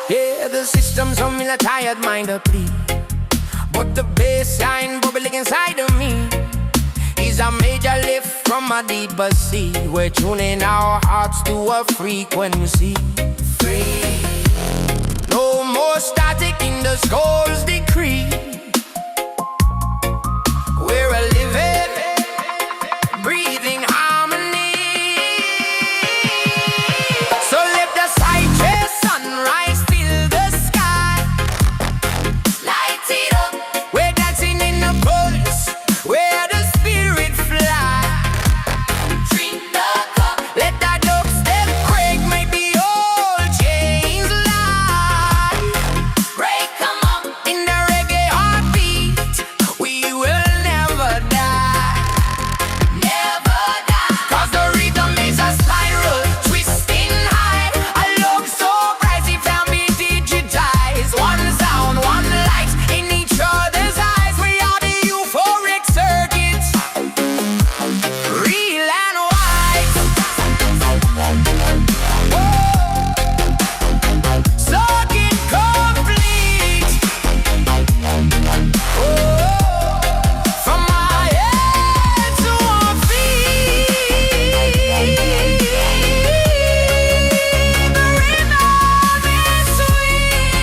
Yeah, the system's on me, a tired mind to plead. But the bassline bubbling inside of me is a major lift from a deeper sea. We're tuning our hearts to a frequency. Free. No more static in the skull's decree. We're a living, breathing harmony. So let the sight sunrise till the sky. Light it up. We're dancing in the pulse where the spirit fly. Drink the cup. Let that dubstep quake, make the old chains lie. Break 'em up in the reggae heartbeat. We will never die. Never die. Cause the rhythm is a spiral, twisting high. A love so bright it can be digitized. One sound, one light in each other's eyes. We are the euphoric circuits, real and white. Circuit complete. From my head to our feet. The rhythm is sweet.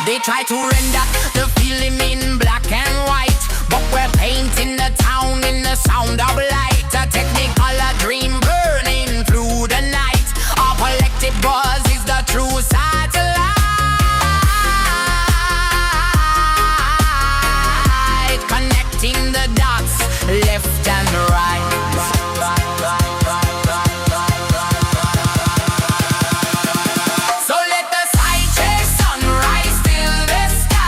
They try to render the feeling in black and white, but we're painting the town in the sound of light. A technicolor dream burning through the night. Our collective buzz is the true satellite, connecting the dots left and right. So let the sight chase sunrise till the sky.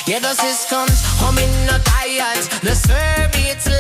Yeah, the systems humming not tired. The circuits live.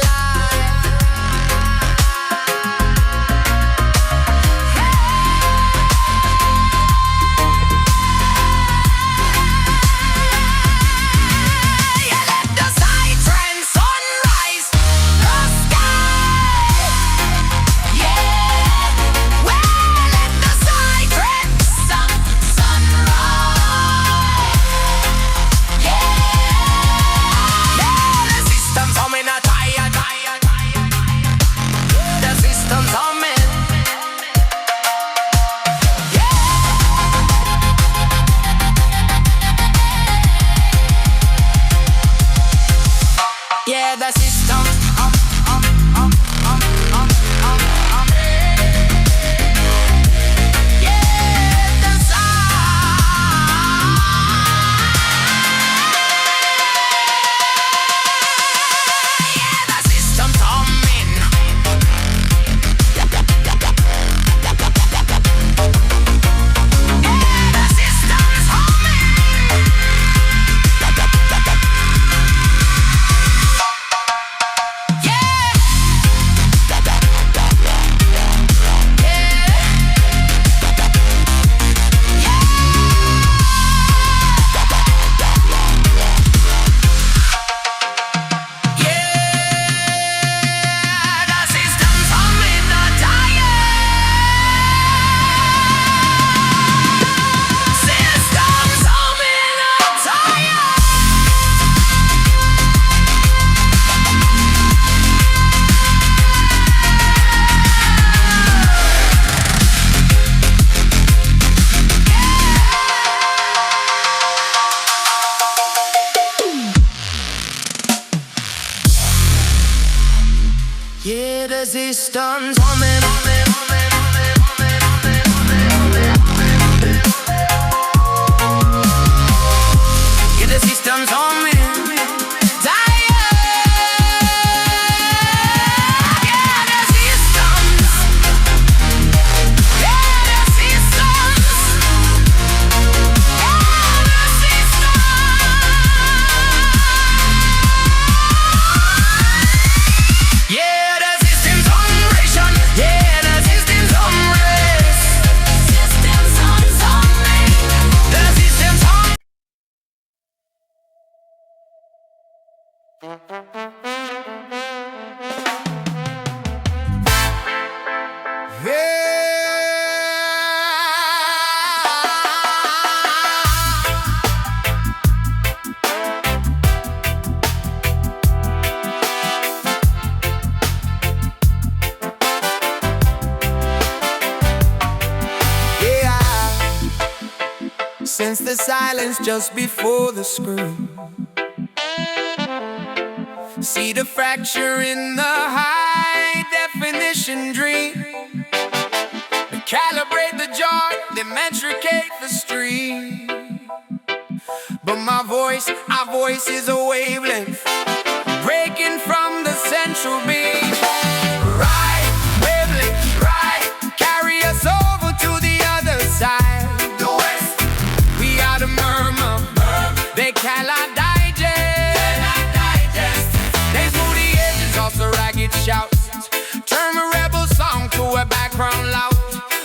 Resistance humming. Yeah, the system's humming. Sense the silence just before the scream. See the fracture in the high definition dream. Calibrate the jar, then metricate the stream. But my voice, our voice is a wavelength, breaking from the central beam. Right, wavelength, right, carry us over to the other side. The west, we are the murmur, they cannot digest. They smooth the edges, also ragged shouts. Turn a rebel song to a background loud.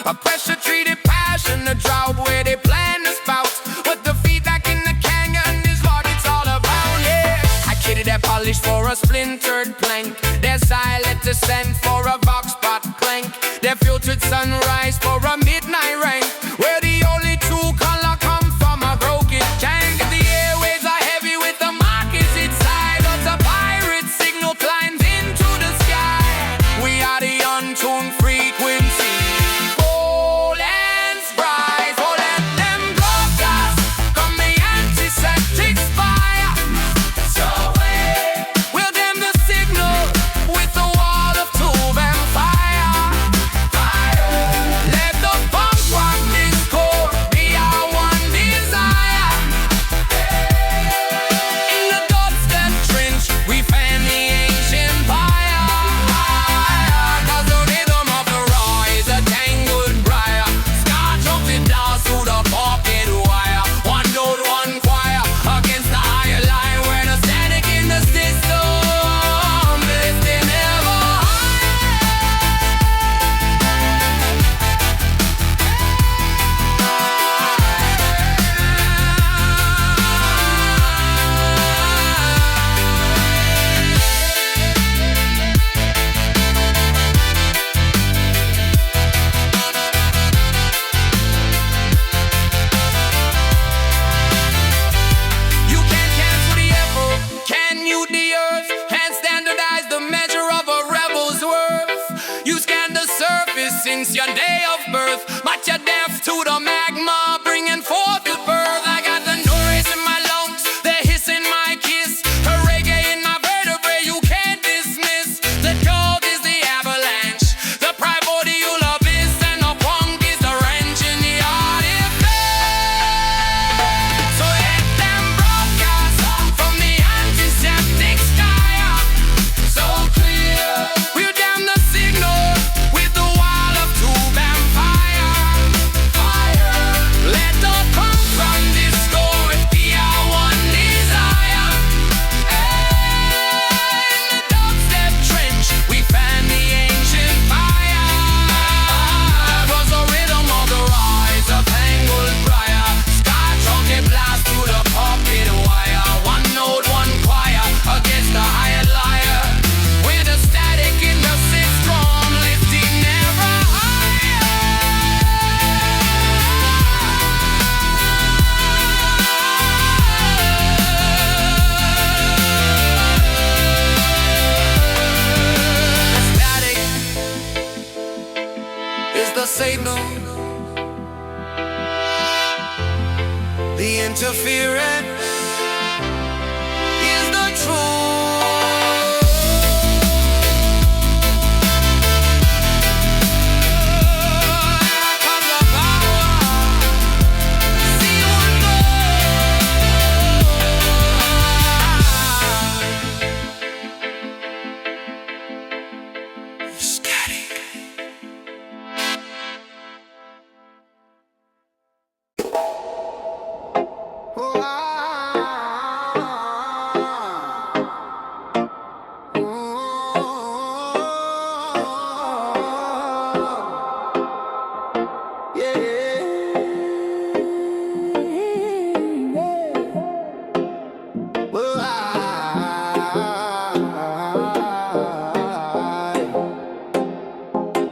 A pressure-treated passion, a drought where they plan to spout. But the feedback in the canyon is what it's all about, yeah. I kidded that polish for a splintered plank. Their silent descent for a vox pot clank. Their filtered sunrise for a midnight rank. Where the only true color come from a broken tank. The airwaves are heavy with the markers inside. But the pirate signal climbs into the sky. We are the untuned frequency. One
since your day of birth. Match your death to the magma, bringing forth the birth. I got the noise in my lungs, the hiss in my kiss, the reggae in my vertebrae you can't dismiss. The dog is the avalanche, the primordial abyss, and the punk is the wrench in the artifact. So let them broadcast from the antiseptic sky up, so clear. We'll damn the signal with the wall of tube and fire. Let the punk from disco be our one desire. In the dubstep trench, we fan the ancient fire. Was the rhythm of the rise of tangled briar. Scotch rocket blast through the puppet wire. One note, one choir against the higher liar. With the static in the sixth drum, lifting never higher. Static is the signal. The interference is the truth. Here comes the power. See one go. Static.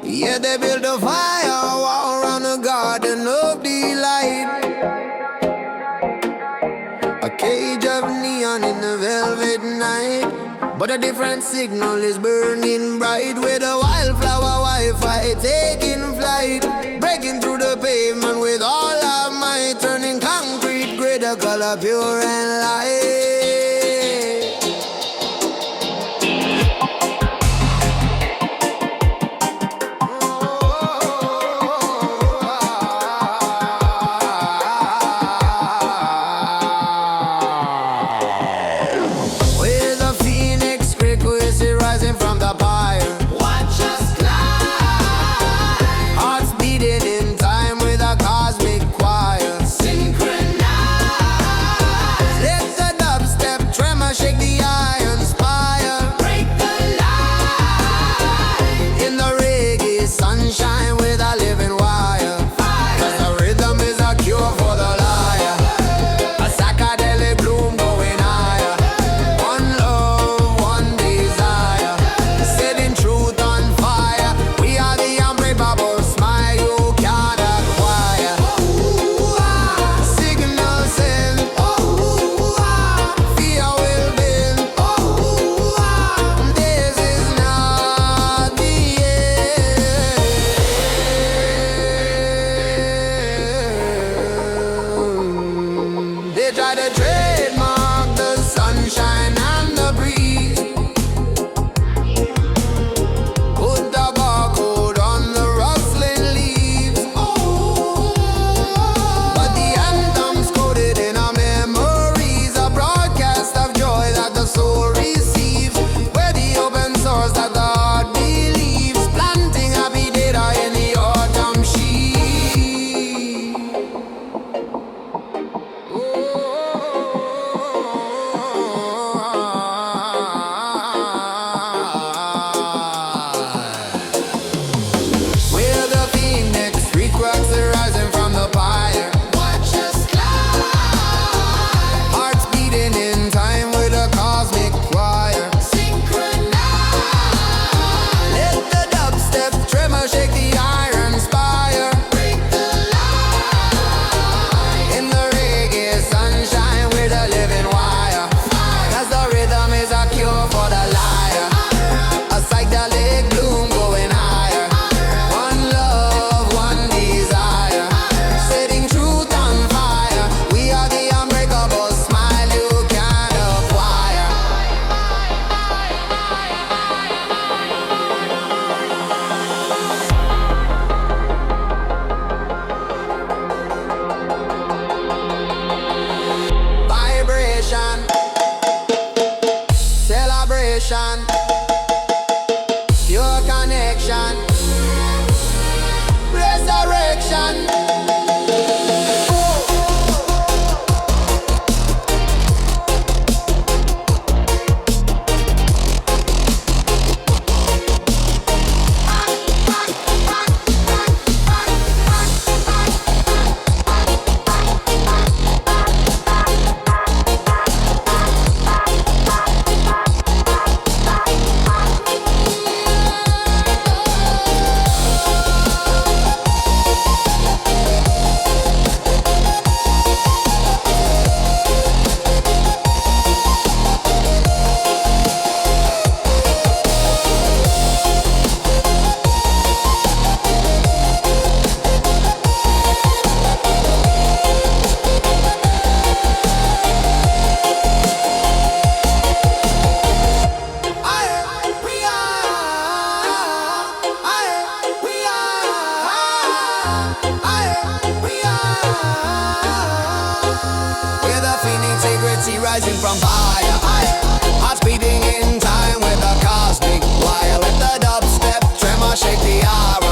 Yeah, they build a firewall around the garden of delight. A cage of neon in the velvet night. But a different signal is burning bright. With a wildflower Wi-Fi taking flight. Breaking through the pavement with all of might. Turning concrete gray to color pure and light. With a phoenix frequency rising from the pyre. Watch us climb. Hearts beating in time with a cosmic choir. Synchronize. Let the
on fire. Hearts beating in time with a cosmic wire. Let the dubstep tremor shake the aura.